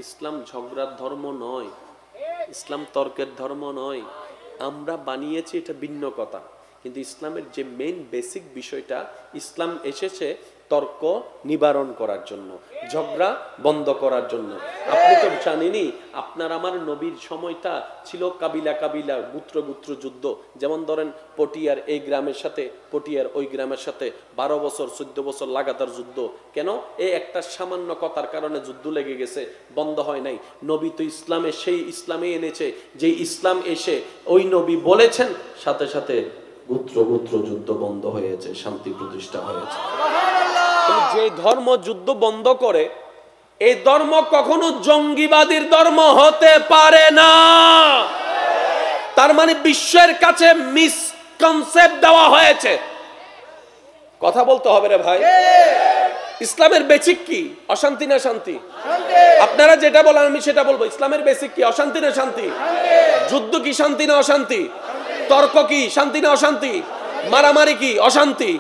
ইসলাম ঝগড়ার ধর্ম নয়, ইসলাম তর্কের ধর্ম নয়। আমরা বানিয়েছি এটা ভিন্ন কথা, কিন্তু ইসলামের যে মেইন বেসিক বিষয়টা, ইসলাম এসেছে তর্ক নিবারণ করার জন্য, ঝগড়া বন্ধ করার জন্য। আপনি তো জানেনই, আপনার আমার নবীর সময়টা ছিল কাবিলা কাবিলা, গোত্র গোত্র যুদ্ধ। যেমন ধরেন পটিয়ার এই গ্রামের সাথে পটিয়ার ওই গ্রামের সাথে 12 বছর 14 বছর লাগাতার যুদ্ধ। কেন? এই একটা সামান্য কথার কারণে যুদ্ধ লেগে গেছে, বন্ধ হয় নাই। নবী তো ইসলামে সেই ইসলামে এনেছে, যে ইসলাম এসে ওই নবী বলেছেন, সাথে সাথে গোত্র গোত্র যুদ্ধ বন্ধ হয়েছে, শান্তি প্রতিষ্ঠা হয়েছে। যে ধর্ম যুদ্ধ বন্ধ করে, এই ধর্ম কখনো জঙ্গিবাদীর ধর্ম হতে পারে না। তার মানে বিশ্বের কাছে মিসকনসেপ্ট দেওয়া হয়েছে। কথা বলতে হবে রে ভাই। ইসলামের বেসিক কি? অশান্তি না শান্তি? আপনারা যেটা বলেন আমি সেটা বলবো। ইসলামের বেসিক কি? অশান্তি না শান্তি? যুদ্ধ কি শান্তি না অশান্তি? তর্ক কি শান্তি না অশান্তি? মারামারি কি অশান্তি?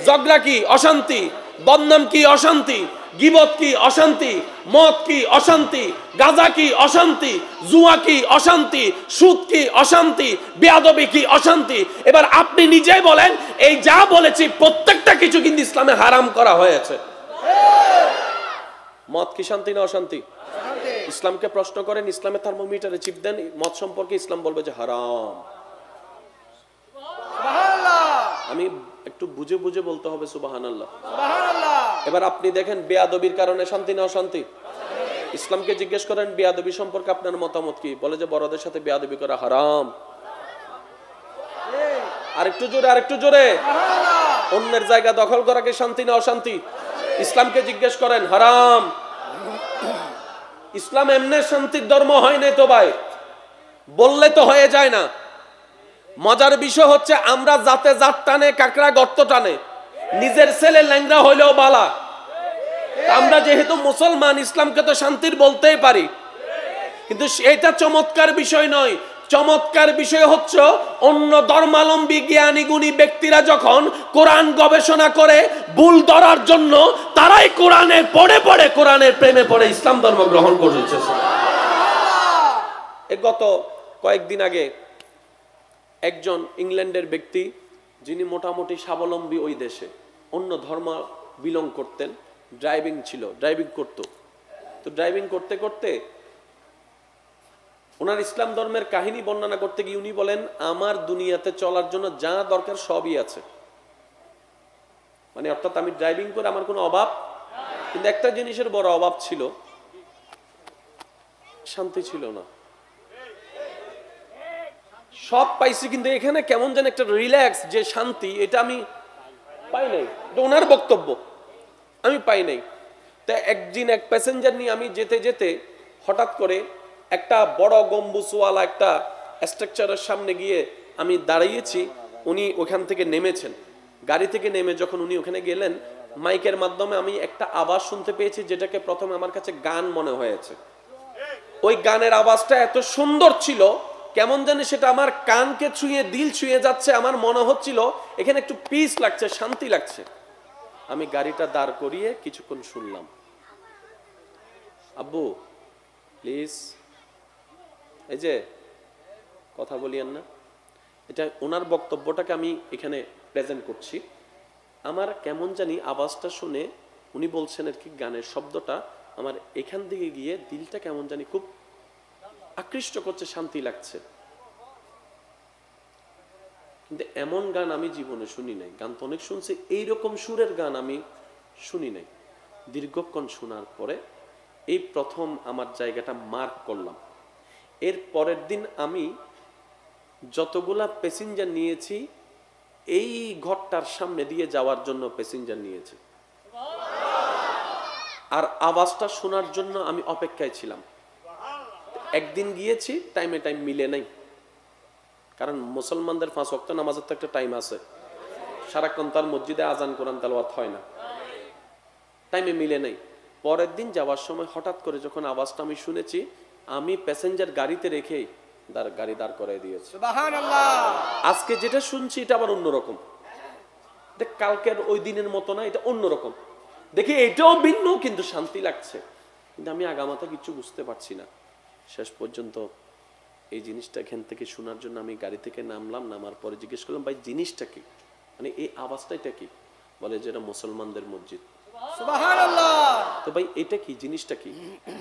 ঝগড়া কি অশান্তি? বদনাম কি অশান্তি? গীবত কি অশান্তি? মদ কি অশান্তি? গাঁজা কি অশান্তি? জুয়া কি অশান্তি? সুদ কি অশান্তি? বেয়াদবি কি অশান্তি? এবার আপনি নিজেই বলেন, এই যা বলেছি প্রত্যেকটা কিছু কিন্তু ইসলামে হারাম করা হয়েছে। মদ কি শান্তি না অশান্তি? ইসলামকে প্রশ্ন করেন, ইসলামের থার্মোমিটারে চিপ দেন, মদ সম্পর্কে ইসলাম বলবে যে হারাম। আমি একটু বুঝে বুঝে বলতে হবে সুবহানাল্লাহ। এবার আপনি দেখেন, বেয়াদবির কারণে শান্তি না অশান্তি? ইসলামকে জিজ্ঞেস করেন বেয়াদবি সম্পর্কে আপনার মতামত কি? বলে যে বড়দের সাথে বেয়াদবি করা হারাম। আরেকটু জোরে, আরেকটু জোরে। অন্যের জায়গা দখল করা কি শান্তি না অশান্তি? ইসলামকে জিজ্ঞেস করেন, হারাম। ইসলাম এমনি শান্তির ধর্ম হয় নাই তো ভাই, বললে তো হয়ে যায় না। মজার বিষয় হচ্ছে, আমরা জাতে জাত টানে, কাকড়া গর্ত টানে। নিজের ছেলে ল্যাংড়া হইলেও বালা। আমরা যেহেতু মুসলমান, ইসলামকে তো শান্তির বলতেই পারি, কিন্তু এটা চমৎকার বিষয় নয়। চমৎকার বিষয় হচ্ছে, অন্য ধর্মাবলম্বী জ্ঞানী গুণী ব্যক্তিরা যখন কোরআন গবেষণা করে ভুল ধরার জন্য, তারাই কোরআনে পড়ে পড়ে, কোরআনের প্রেমে পড়ে ইসলাম ধর্ম গ্রহণ করেছে। গত কয়েকদিন আগে একজন ইংল্যান্ডের ব্যক্তি, যিনি মোটামুটি স্বাবলম্বী ওই দেশে, অন্য ধর্ম বিলং করতেন, ড্রাইভিং ছিল, ড্রাইভিং করত। তো ড্রাইভিং করতে করতে ওনার ইসলাম ধর্মের কাহিনী বর্ণনা করতে গিয়ে উনি বলেন, আমার দুনিয়াতে চলার জন্য যা দরকার সবই আছে। মানে অর্থাৎ আমি ড্রাইভিং করে আমার কোনো অভাব, কিন্তু একটা জিনিসের বড় অভাব ছিল, শান্তি ছিল না। সব পাইছি, কিন্তু এখানে কেমন যেন একটা রিল্যাক্স, যে শান্তি, এটা আমি পাই নাই। এটা ওনার বক্তব্য, আমি পাই নাই। তা একদিন এক প্যাসেঞ্জার নিয়ে আমি যেতে যেতে হঠাৎ করে একটা বড় গম্বুজওয়ালা একটা স্ট্রাকচারের সামনে গিয়ে আমি দাঁড়িয়েছি। উনি ওখান থেকে নেমেছেন, গাড়ি থেকে নেমে যখন উনি ওখানে গেলেন, মাইকের মাধ্যমে আমি একটা আওয়াজ শুনতে পেয়েছি, যেটাকে প্রথমে আমার কাছে গান মনে হয়েছে। ওই গানের আওয়াজটা এত সুন্দর ছিল, কেমন জানি সেটা আমার কানকে ছুঁয়ে, দিল ছুঁয়ে যাচ্ছে। আমার মনে হচ্ছিল এখানে একটু পিস লাগছে, শান্তি লাগছে। আমি গাড়িটা দাঁড় করিয়ে কিছুক্ষণ শুনলাম। আব্বু প্লিজ, এই যে কথা বলিয়েন না, এটা ওনার বক্তব্যটাকে আমি এখানে প্রেজেন্ট করছি। আমার কেমন জানি আওয়াজটা শুনে, উনি বলছেন আর কি, গানের শব্দটা আমার এখান থেকে গিয়ে দিলটা কেমন জানি খুব আকৃষ্ট করছে, শান্তি লাগছে। কিন্তু এমন গান আমি জীবনে শুনি নাই। গান তো অনেক শুনছি, এইরকম সুরের গান আমি শুনি নাই। দীর্ঘক্ষণ শোনার পরে এই প্রথম আমার জায়গাটা মার্ক করলাম। এর পরের দিন আমি যতগুলা প্যাসেঞ্জার নিয়েছি, এই ঘরটার সামনে দিয়ে যাওয়ার জন্য প্যাসেঞ্জার নিয়েছি, আর আওয়াজটা শোনার জন্য আমি অপেক্ষায় ছিলাম। একদিন গিয়েছি, টাইমে টাইম মিলে নাই, কারণ মুসলমানদের 5 ওয়াক্ত নামাজের তো একটা টাইম আছে। সারাক্ষণ তার মসজিদে আজান কোরআন তেলাওয়াত হয় না, টাইমে মিলে নাই। পরের দিন যাওয়ার সময় হঠাৎ করে যখন আওয়াজটা আমি শুনেছি, আমি প্যাসেঞ্জার গাড়িতে রেখেই গাড়ি দাঁড় করাই দিয়েছি। সুবহানাল্লাহ। আজকে যেটা শুনছি এটা আবার অন্যরকম, এটা কালকের ওই দিনের মতো না, এটা অন্যরকম। দেখি এটাও ভিন্ন, কিন্তু শান্তি লাগছে। কিন্তু আমি আগামাথা কিছু বুঝতে পারছি না। শেষ পর্যন্ত এই জিনিসটা এখান থেকে শোনার জন্য আমি গাড়ি থেকে নামলাম, নামার পরে জিজ্ঞেস করলাম, ভাই জিনিসটা কি, মানে এই আওয়াজটা এটা কি? বলে যে এটা মুসলমানদের মসজিদ। সুবহানাল্লাহ। তো ভাই এটা কি, জিনিসটা কি?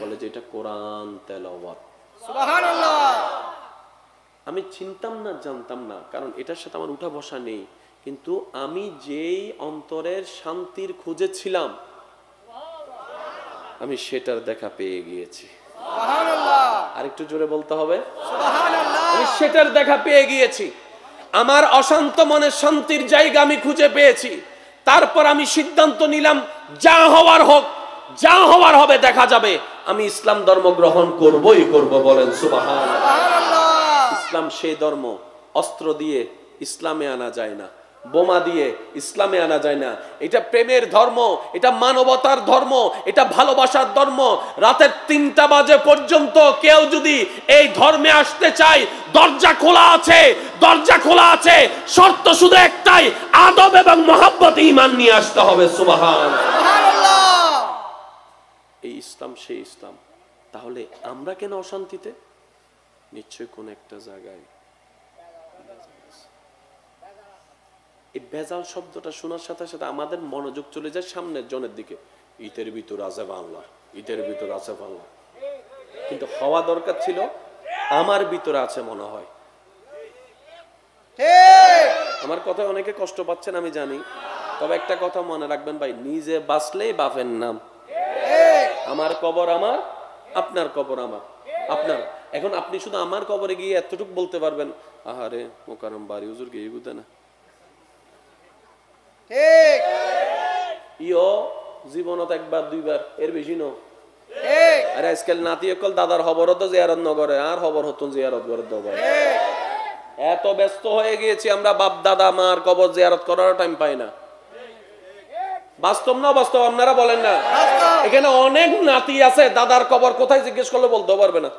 বলে যে এটা কোরআন তেলাওয়াত। সুবহানাল্লাহ। আমি চিনতাম না, জানতাম না, কারণ এটার সাথে আমার উঠা বসা নেই। কিন্তু আমি যেই অন্তরের শান্তির খুঁজে ছিলাম, আমি সেটার দেখা পেয়ে গিয়েছি। সুবহানাল্লাহ। আরেকটু জোরে বলতে হবে, সুবহানাল্লাহ। আমি সেটার দেখা পেয়ে গিয়েছি। আমার অশান্ত মনের শান্তির জায়গা আমি খুঁজে পেয়েছি। তারপর আমি সিদ্ধান্ত নিলাম, যা হওয়ার হোক, যা হওয়ার হবে দেখা যাবে, আমি ইসলাম ধর্ম গ্রহণ করবই করব। বলেন সুবহানাল্লাহ। সুবহানাল্লাহ। ইসলাম সেই ধর্ম, অস্ত্র দিয়ে ইসলামে আনা যায় না, বোমা দিয়ে ইসলামে আনা যায় না। এটা প্রেমের ধর্ম, এটা মানবতার ধর্ম, এটা ভালোবাসার ধর্ম। রাতের 3টা বাজে পর্যন্ত কেউ যদি এই ধর্মে আসতে চায়, দরজা খোলা আছে, দরজা খোলা আছে। শর্ত শুধু একটাই, আদব এবং মহব্বত, ঈমান নিয়ে আসতে হবে। সুবহানাল্লাহ। সুবহানাল্লাহ। এই ইসলাম সেই ইসলাম। তাহলে আমরা কেন অশান্তিতে? নিশ্চয়ই কোন একটা জায়গায় এই বেজাল শব্দটা শোনার সাথে সাথে আমাদের মনোযোগ চলে যায় সামনের জনের দিকে। ঈদের ভিতর আছে বাংলা, ঈদের ভিতর আছে বাংলা। কিন্তু হওয়া দরকার ছিল আমার ভিতরে আছে মনে হয়। ঠিক। আমার কথা অনেকে কষ্ট পাচ্ছেন আমি জানি, তবে একটা কথা মনে রাখবেন ভাই, নিজে বাঁচলেই বাপের নাম। ঠিক। আমার কবর আমার, আপনার কবর আমার, আপনার। এখন আপনি শুধু আমার কবরে গিয়ে এতটুকু বলতে পারবেন, আহারে মোকাররম বাড়ি হুজুর গিয়ে বুঝে না। ঠিক। ইও জীবনত একবার দুইবার, এর বেশি ন। ঠিক। আরে আজকাল নাতি অকল দাদার খবর হতো জিয়ারত নগরে, আর খবর হতো জিয়ারত করে দেবো। ঠিক। এত ব্যস্ত হয়ে গিয়েছি আমরা, বাপ দাদা মার কবর জিয়ারত করার টাইম পাই না। বাস্তব না বাস্তব আপনারা বলেন না? বাস্তব। এখানে অনেক নাতি আছে, দাদার কবর কোথায় জিজ্ঞেস করলে বলতে পারবে না।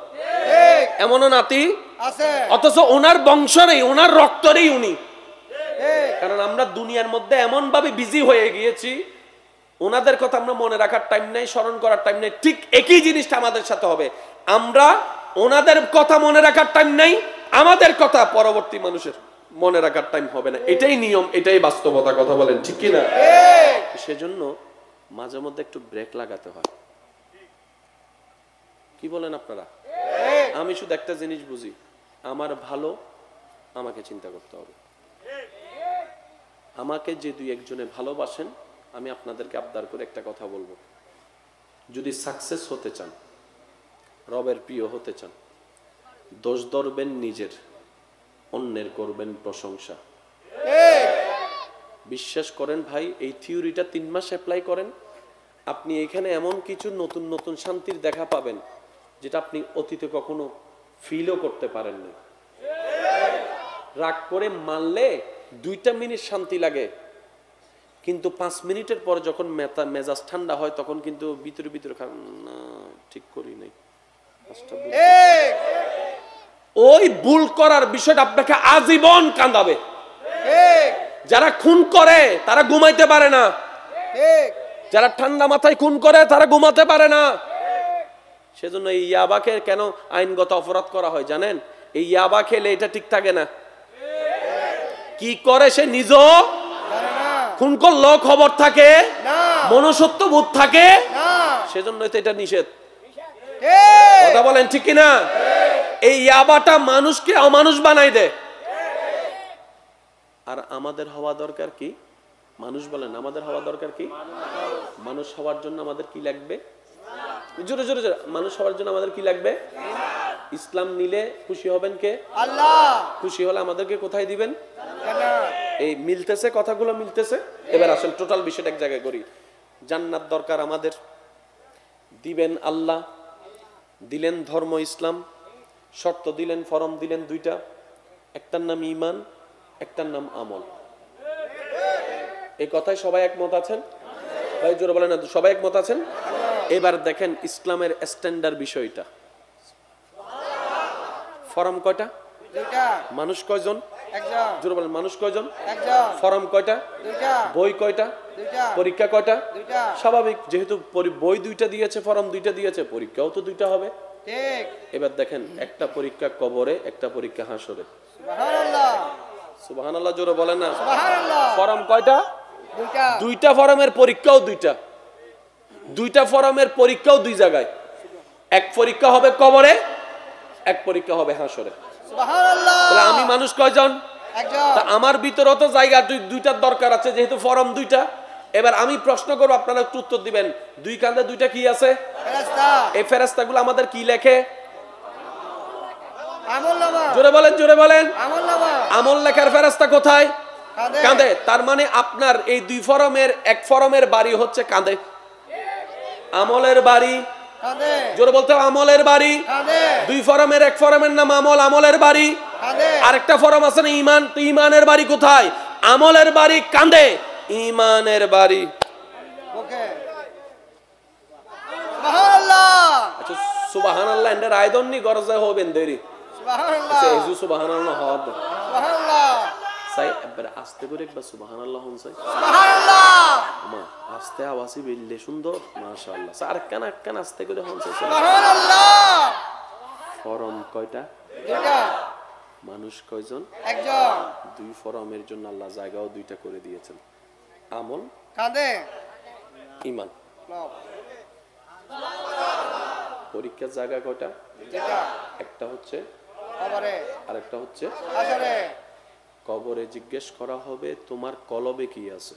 ঠিক। এমনও নাতি আছে। অথচ ওনার বংশরেই, ওনার রক্তরেই উনি। ঠিক। কারণ আমরা দুনিয়ার মধ্যে এমন ভাবে বিজি হয়ে গিয়েছি, ওনাদের কথা আমরা মনে রাখার টাইম নেই, স্মরণ করার টাইম নেই। ঠিক একই জিনিসটা আমাদের সাথে হবে। আমরা ওনাদের কথা মনে রাখার টাইম নেই, আমাদের কথা পরবর্তী মানুষের মনে রাখার টাইম হবে না। এটাই নিয়ম, এটাই বাস্তবতা। কথা বলেন ঠিক কি না? সেজন্য মাঝে মধ্যে একটু ব্রেক লাগাতে হয়। কি বলেন আপনারা? আমি শুধু একটা জিনিস বুঝি, আমার ভালো আমাকে চিন্তা করতে হবে। আমাকে যে দুই একজনে ভালোবাসেন, আমি আপনাদেরকে আবদার করে একটা কথা বলবো, যদি সাকসেস হতে চান, রবের প্রিয় হতে চান, দোষ ধরবেন নিজের, অন্যের করবেন প্রশংসা। বিশ্বাস করেন ভাই, এই থিওরিটা 3 মাস অ্যাপ্লাই করেন, আপনি এখানে এমন কিছু নতুন নতুন শান্তির দেখা পাবেন যেটা আপনি অতীতে কখনো ফিলও করতে পারেন না। রাগ করে মানলে 2টা মিনিট শান্তি লাগে, কিন্তু 5 মিনিটের পর যখন মেজাজ ঠান্ডা হয় তখন কিন্তু ভিতরে ভিতরে না ঠিক করি নাই, ওই ভুল করার বিষয়টা আপনাকে আজীবন কাঁদাবে। যারা খুন করে তারা ঘুমাইতে পারে না, যারা ঠান্ডা মাথায় খুন করে তারা ঘুমাতে পারে না। সেজন্য এই ইয়াবাকে কেন আইনগত অপরাধ করা হয় জানেন? এই ইয়াবা খেলে এটা ঠিক থাকে না। কি করে সে নিজেও খুন করলো খবর থাকে, মনুষ্যত্ব বোধ থাকে, সেজন্য তো এটা নিষেধ। কথা বলেন ঠিক কিনা? এই ইয়াবাটা মানুষকে অমানুষ বানাই দেয়। আর আমাদের হওয়া দরকার কি? মানুষ বলেন, আমাদের হওয়া দরকার কি? মানুষ হওয়ার জন্য আমাদের কি লাগবে? জোরে জোরে জোরে, মানুষ হওয়ার জন্য আমাদের কি লাগবে? ইসলাম নিলে খুশি হবেন কে? আল্লাহ। খুশি হলে আমাদেরকে কোথায় দিবেন? এই মিলতেছে, কথাগুলো মিলতেছে। এবার আসেন টোটাল বিষয়টা এক জায়গায় করি। জান্নাত দরকার আমাদের, দিবেন আল্লাহ, দিলেন ধর্ম ইসলাম, শর্ত দিলেন, ফরম দিলেন 2টা, একটার নাম ঈমান, একটার নাম আমল। এই কথায় সবাই একমত আছেন? ভাই জোরে বলেন না, সবাই একমত আছেন? এবার দেখেন ইসলামের স্ট্যান্ডার্ড বিষয়টা। ফরম কয়টা? 2টা। মানুষ কয়জন? একজন জোরে বলেন মানুষ কয়জন? একজন ফরম কয়টা? দুইটা বই কয়টা? দুইটা পরীক্ষা কয়টা? দুইটা স্বাভাবিক, যেহেতু বই দুইটা দিয়েছে, ফরম দুইটা দিয়েছে, পরীক্ষাও তো দুইটা হবে। ঠিক এবার দেখেন, একটা পরীক্ষা কবরে, একটা পরীক্ষা হাসরে। সুবহানাল্লাহ সুবহানাল্লাহ জোরে বলেন না। সুবহানাল্লাহ ফরম কয়টা? দুইটা দুইটা ফরমের পরীক্ষাও দুইটা, দুইটা ফরমের পরীক্ষাও দুই জায়গায়। এক পরীক্ষা হবে কবরে, এক পরীক্ষা হবে হাসরে। সুবহানাল্লাহ তাহলে আমি মানুষ কয়জন? একজন তা আমার ভিতরে তো জায়গা দুইটার দরকার আছে, যেহেতু ফরম দুইটা। এবার আমি প্রশ্ন করব, আপনারা একটু উত্তর দিবেন। দুই কাঁধে দুইটা কি আছে? ফেরেশতা এই ফেরেশতাগুলো আমাদের কি লেখে? আমলনামা জোরে বলেন, জোরে বলেন। আমলনামা আমল লেখার ফেরেশতা কোথায়? কাঁধে কাঁধে। তার মানে আপনার এই দুই ফরমের এক ফরমের বাড়ি হচ্ছে কাঁধে, আমলের বাড়ি। কাঁধে জোরে বলতে হবে, আমলের বাড়ি। কাঁধে দুই ফরমের এক ফরমের নাম আমল, আমলের বাড়ি। কাঁধে আরেকটা ফরম আছে না ঈমান, তো ঈমানের বাড়ি কোথায়? আমলের বাড়ি কাঁধে, ঈমানের বাড়ি। ওকে সুবহানাল্লাহ আচ্ছা সুবহানাল্লাহ এন্ড আয়দন নি গরজে হবেন দেরি। সুবহানাল্লাহ আচ্ছা এজু সুবহানাল্লাহ হদ সুবহানাল্লাহ সাই একবার আস্তে করে একবার সুবহানাল্লাহ হন সাই। সুবহানাল্লাহ আমা আস্তে আওয়াজই বেললে সুন্দর মাশাআল্লাহ। স্যার কান আস্তে করে হন সাই। সুবহানাল্লাহ ফরম কয়টা? দুইটা মানুষ কয়জন? একজন দুই ফরমের জন্য আল্লাহ জায়গাও দুইটা করে দিয়েছেন, আমল, কাঁধে ঈমান। লব পরীক্ষার জায়গা কয়টা? যেটা একটা হচ্ছে কবরে আরেকটা হচ্ছে আসরে কবরে। জিজ্ঞেস করা হবে তোমার কলবে কি আছে।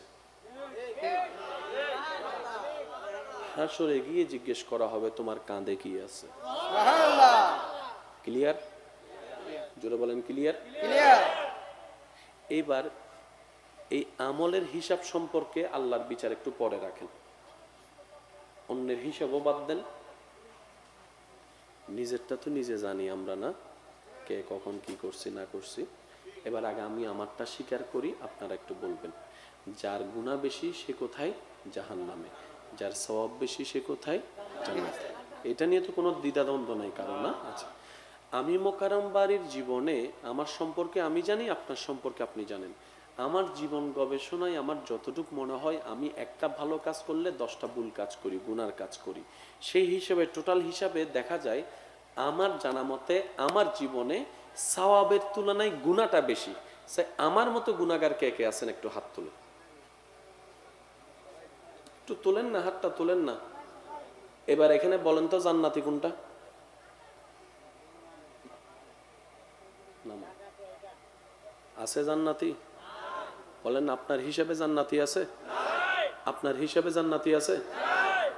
হাসরে গিয়ে জিজ্ঞেস করা হবে তোমার কাঁধে কি আছে। সুবহানাল্লাহ ক্লিয়ার? জোরে বলেন ক্লিয়ার? ক্লিয়ার এইবার এই আমলের হিসাব সম্পর্কে আল্লাহর বিচার একটু পরে রাখেন, অন্যের হিসাবও বাদ দেন। নিজেরটা তো নিজে জানি আমরা, না কে কখন কি করছি না করছি। এবার আগে আমি আমারটা স্বীকার করি, আপনারা একটু বলবেন। যার গুনাহ বেশি সে কোথায়? জাহান্নামে। যার সওয়াব বেশি সে কোথায়? জান্নাতে। এটা নিয়ে তো কোনো দ্বিধাদ্বন্দ্ব নাই কারো, না? আচ্ছা, আমি মোকাররম বাড়ির জীবনে আমার সম্পর্কে আমি জানি, আপনার সম্পর্কে আপনি জানেন। আমার জীবন গবেষণায় আমার যতটুকু মনে হয়, আমি একটা ভালো কাজ করলে 10টা ভুল কাজ করি, গুনার কাজ করি। সেই হিসেবে টোটাল হিসাবে দেখা যায় আমার জানা মতে আমার জীবনে সওয়াবের তুলনায় গুনাহটা বেশি। আমার মতো গুনাহগার কে কে আছেন একটু হাত তুলেন, একটু তোলেন না, হাতটা তোলেন না। এবার এখানে বলেন তো জান্নাতি কোনটা? আছে জান্নাতি? বলেন আপনার হিসাবে জান্নাতি আছে? আপনার হিসাবে জান্নাতি আছে?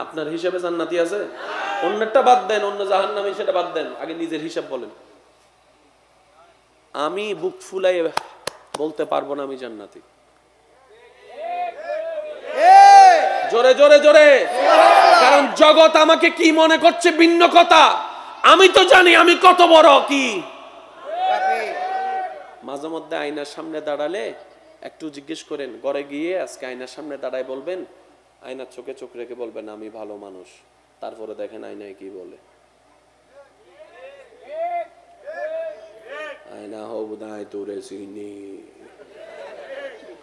আপনার হিসাবে জান্নাতি আছে? অন্যটা বাদ দেন, অন্য জাহান্নামী সেটা বাদ দেন, আগে নিজের হিসাব বলেন। আমি বুক ফুলাই বলতে পারবো না আমি জান্নাতি। জোরে জোরে জোরে, কারণ জগৎ আমাকে কি মনে করছে ভিন্ন কথা। আমি তো জানি আমি কত বড় কি। মাঝে মধ্যে আয়নার সামনে দাঁড়ালে একটু জিজ্ঞেস করেন, ঘরে গিয়ে আজকে আয়নার সামনে দাঁড়ায় বলবেন, আয়নার চোখে চোখ রেখে বলবেন আমি ভালো মানুষ। তারপরে দেখেন আয়নায় কি বলে। আয়না হব দায় তোরে চিনি,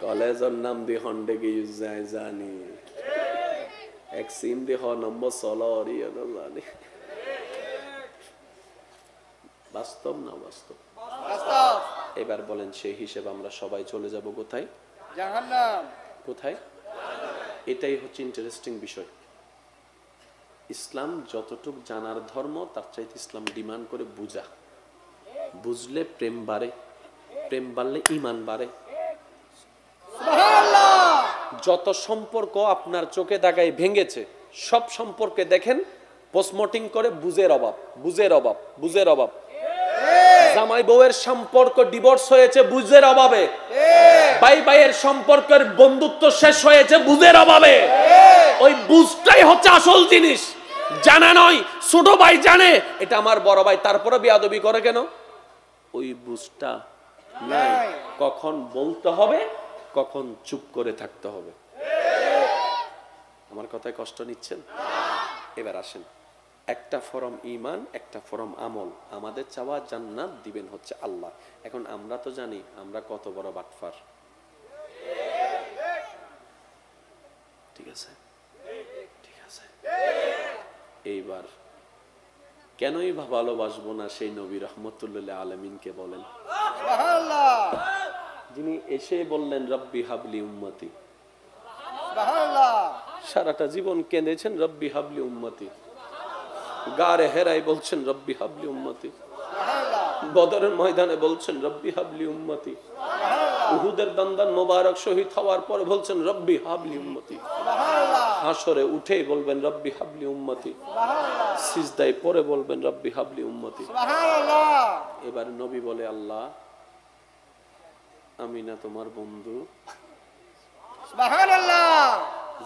কলেজের নাম দি হন্ডে গিয়ে যায় জানি, এক সিম দি হ নম্বর সলরি জানি। বাস্তব না বাস্তব? এবার বলেন সেই হিসেবে আমরা সবাই চলে যাব কোথায়? জাহান্নাম। কোথায়? এটাই হচ্ছে ইন্টারেস্টিং বিষয়। ইসলাম যতটুকু জানার ধর্ম, তার চাইতে ইসলাম ডিমান্ড করে বুঝা। বুঝলে প্রেম বাড়ে, প্রেম বাড়লে ঈমান বাড়ে। যত সম্পর্ক আপনার চোখে দাগায় ভেঙেছে, সব সম্পর্কে দেখেন পোস্টমর্টিং করে বুঝের অভাব, বুঝের অভাব, বুঝের অভাব। জামাই বউয়ের সম্পর্ক ডিভোর্স হয়েছে বুঝের অভাবে, ভাই ভাইয়ের সম্পর্কের বন্ধুত্ব শেষ হয়েছে বুঝের অভাবে। ওই বুঝটাই হচ্ছে আসল জিনিস, জানা নয়। ছোট ভাই জানে এটা আমার বড় ভাই, তারপরে বেয়াদবি করে কেন? ওই বুঝটা নাই। কখন বলতে হবে, কখন চুপ করে থাকতে হবে। আমার কথায় কষ্ট নিচ্ছেন? এবার আসেন, একটা ফরম ঈমান, একটা ফরম আমল। আমাদের চাওয়া জান্নাত দিবেন হচ্ছে আল্লাহ। এখন আমরা তো জানি আমরা কত বড় বাটফার, ঠিক আছে ঠিক আছে। এইবার কেনই বা ভালোবাসবো না সেই নবী রহমতুল্লাহ আলমিনকে বলেন, সুবহানাল্লাহ, যিনি এসে বললেন রব্বি হাবলি উম্মতি। সুবহানাল্লাহ, সারাটা জীবন কেঁদেছেন রব্বি হাবলি উম্মতি, গারে হেরাই বলছেন রব্বি হাবলি উম্মতি, সুবহানাল্লাহ, বদরের ময়দানে বলছেন রব্বি হাবলি উম্মতি, উহুদের দান্দান মোবারক শহীদ হওয়ার পরে বলছেন রব্বি হাবলি উম্মতি, সুবহানাল্লাহ, হাসরে উঠেই বলবেন রব্বি হাবলি উম্মতি, সুবহানাল্লাহ, সিজদায় পরে বলবেন রব্বি হাবলি উম্মতি। সুবহানাল্লাহ, এবার নবী বলে, আল্লাহ আমি না তোমার বন্ধু। সুবহানাল্লাহ,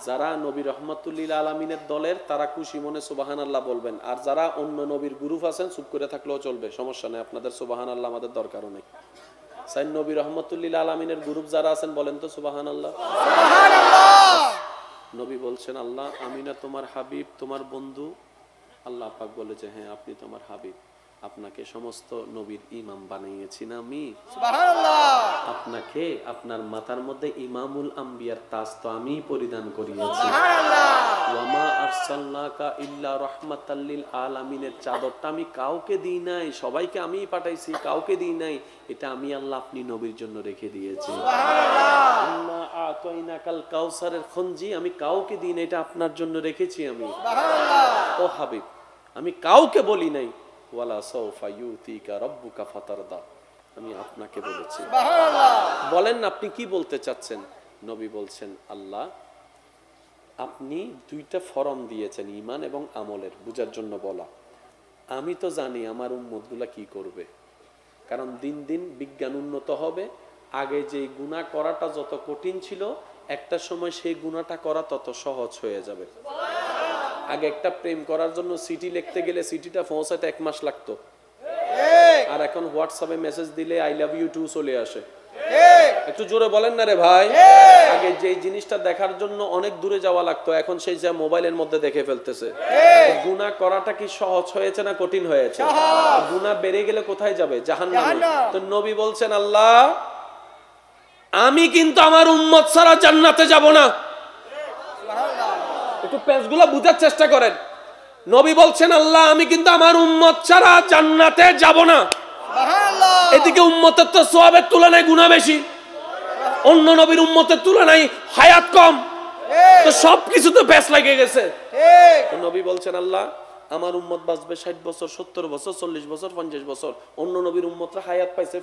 যারা নবী রহমতুল্লিল আলমিনের দলের তারা খুশি মনে সুবাহান আল্লাহ বলবেন, আর যারা অন্য নবীর গ্রুপ আছেন চুপ করে থাকলেও চলবে, সমস্যা নেই, আপনাদের সুবাহান আল্লাহ আমাদের দরকারও নেই। সাইন নবী রহমতুল্লিল আলমিনের গ্রুপ যারা আছেন বলেন তো সুবাহান আল্লাহ। সুবহানাল্লাহ, নবী বলছেন, আল্লাহ আমি না তোমার হাবিব, তোমার বন্ধু। আল্লাহ পাক বলে যে হ্যাঁ আপনি তোমার হাবিব, আপনাকে সমস্ত নবীর ইমাম বানিয়েছি না আমি। সুবহানাল্লাহ, আপনাকে আপনার মাথার মধ্যে ইমামুল আম্বিয়ার তাজ তো আমি পরিধান করিয়েছি। সুবহানাল্লাহ, ওয়ামা আরসালনাকা ইল্লা রাহমাতাল লিল আলামিনের চাদরটা আমি কাউকে দিই নাই, সবাইকে আমিই পাঠাইছি, কাউকে দিই নাই। এটা আমি আল্লাহ আপনি নবীর জন্য রেখে দিয়েছি। সুবহানাল্লাহ, ইন্না আতাইনাকাল কাউসারের খঞ্জি আমি কাউকে দিই না, এটা আপনার জন্য রেখেছি আমি। সুবহানাল্লাহ, ও হাবিব আমি কাউকে বলি নাই, ওয়ালা সাউফা ইউতিকা রাব্বুকা ফাতারদা, আমি আপনাকে বলেছি। সুবহানাল্লাহ, বলেন না আপনি কি বলতে চাচ্ছেন। নবী বলছেন, আল্লাহ আপনি দুইটা ফরম দিয়েছেন ঈমান এবং আমলের, বুঝার জন্য বলা। আমি তো জানি আমার উম্মতগুলা কি করবে, কারণ দিন দিন বিজ্ঞান উন্নত হবে। আগে যে গুনাহ করাটা যত কঠিন ছিল, একটা সময় সেই গুনাহটা করা তত সহজ হয়ে যাবে। আগে একটা প্রেম করার জন্য চিঠি লিখতে গেলে চিঠিটা পৌঁছাতে 1 মাস লাগতো, ঠিক, আর এখন হোয়াটসঅ্যাপে মেসেজ দিলে আই লাভ ইউ টু চলে আসে। ঠিক, একটু জোরে বলেন না রে ভাই। ঠিক, আগে যে জিনিসটা দেখার জন্য অনেক দূরে যাওয়া লাগতো, এখন সেই যা মোবাইলের মধ্যে দেখে ফেলতেছে। ঠিক, গুনাহ করাটা কি সহজ হয়েছে না কঠিন হয়েছে? সহজ। গুনাহ বেড়ে গেলে কোথায় যাবে? জাহান্নামে। জাহান্নাম। তো নবী বলছেন, আল্লাহ আমি কিন্তু আমার উম্মত ছাড়া জান্নাতে যাব না। সুবহানাল্লাহ, একটু পেজগুলো বুঝার চেষ্টা করেন। নবী বলছেন, আল্লাহ আমি কিন্তু আমার উম্মত ছাড়া জান্নাতে যাব না। সুবহানাল্লাহ, এদিকে উম্মতের তো সওয়াবের তুলনায় গুনাহ বেশি, অন্য নবীর উম্মতের তুলনায় হায়াত কম, ঠিক, তো সবকিছু তো পেছ লাগে গেছে। ঠিক, তো নবী বলছেন, আল্লাহ আমার উম্মত বাঁচবে 60 বছর, 70 বছর, 40 বছর, 50 বছর। অন্য নবীর উম্মতরা হায়াত পাইছে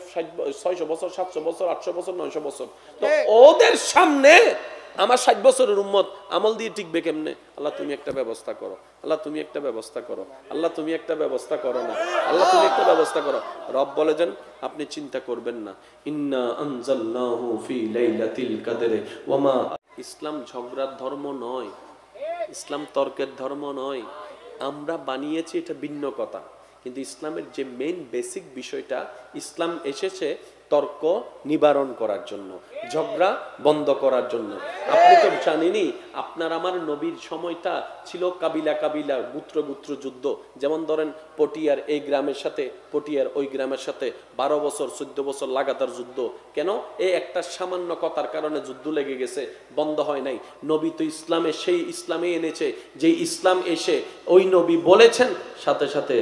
600 বছর, 700 বছর, 800 বছর, 900 বছর। তো ওদের সামনে আমার 60 বছরের উম্মত আমল দিয়ে টিকবে কেমনে? আল্লাহ তুমি একটা ব্যবস্থা করো, আল্লাহ তুমি একটা ব্যবস্থা করো, আল্লাহ তুমি একটা ব্যবস্থা করো না, আল্লাহ তুমি একটা ব্যবস্থা করো। রব বলেছেন আপনি চিন্তা করবেন না, ইন্না আনজালনাহু ফি লাইলাতিল কদরে ওয়ামা। ইসলাম ঝগড়ার ধর্ম নয়, ইসলাম তর্কের ধর্ম নয়। আমরা বানিয়েছি এটা ভিন্ন কথা, কিন্তু ইসলামের যে মেইন বেসিক বিষয়টা, ইসলাম এসেছে তর্ক নিবারণ করার জন্য, ঝগড়া বন্ধ করার জন্য। আপনি তো জানেনই, আপনার আমার নবীর সময়টা ছিল কাবিলা কাবিলা, গোত্র গোত্র যুদ্ধ। যেমন ধরেন পটিয়ার এই গ্রামের সাথে পটিয়ার ওই গ্রামের সাথে 12 বছর 14 বছর লাগাতার যুদ্ধ। কেন? এই একটা সামান্য কথার কারণে যুদ্ধ লেগে গেছে, বন্ধ হয় নাই। নবী তো ইসলামে সেই ইসলামে এনেছে যে ইসলাম এসে ওই নবী বলেছেন, সাথে সাথে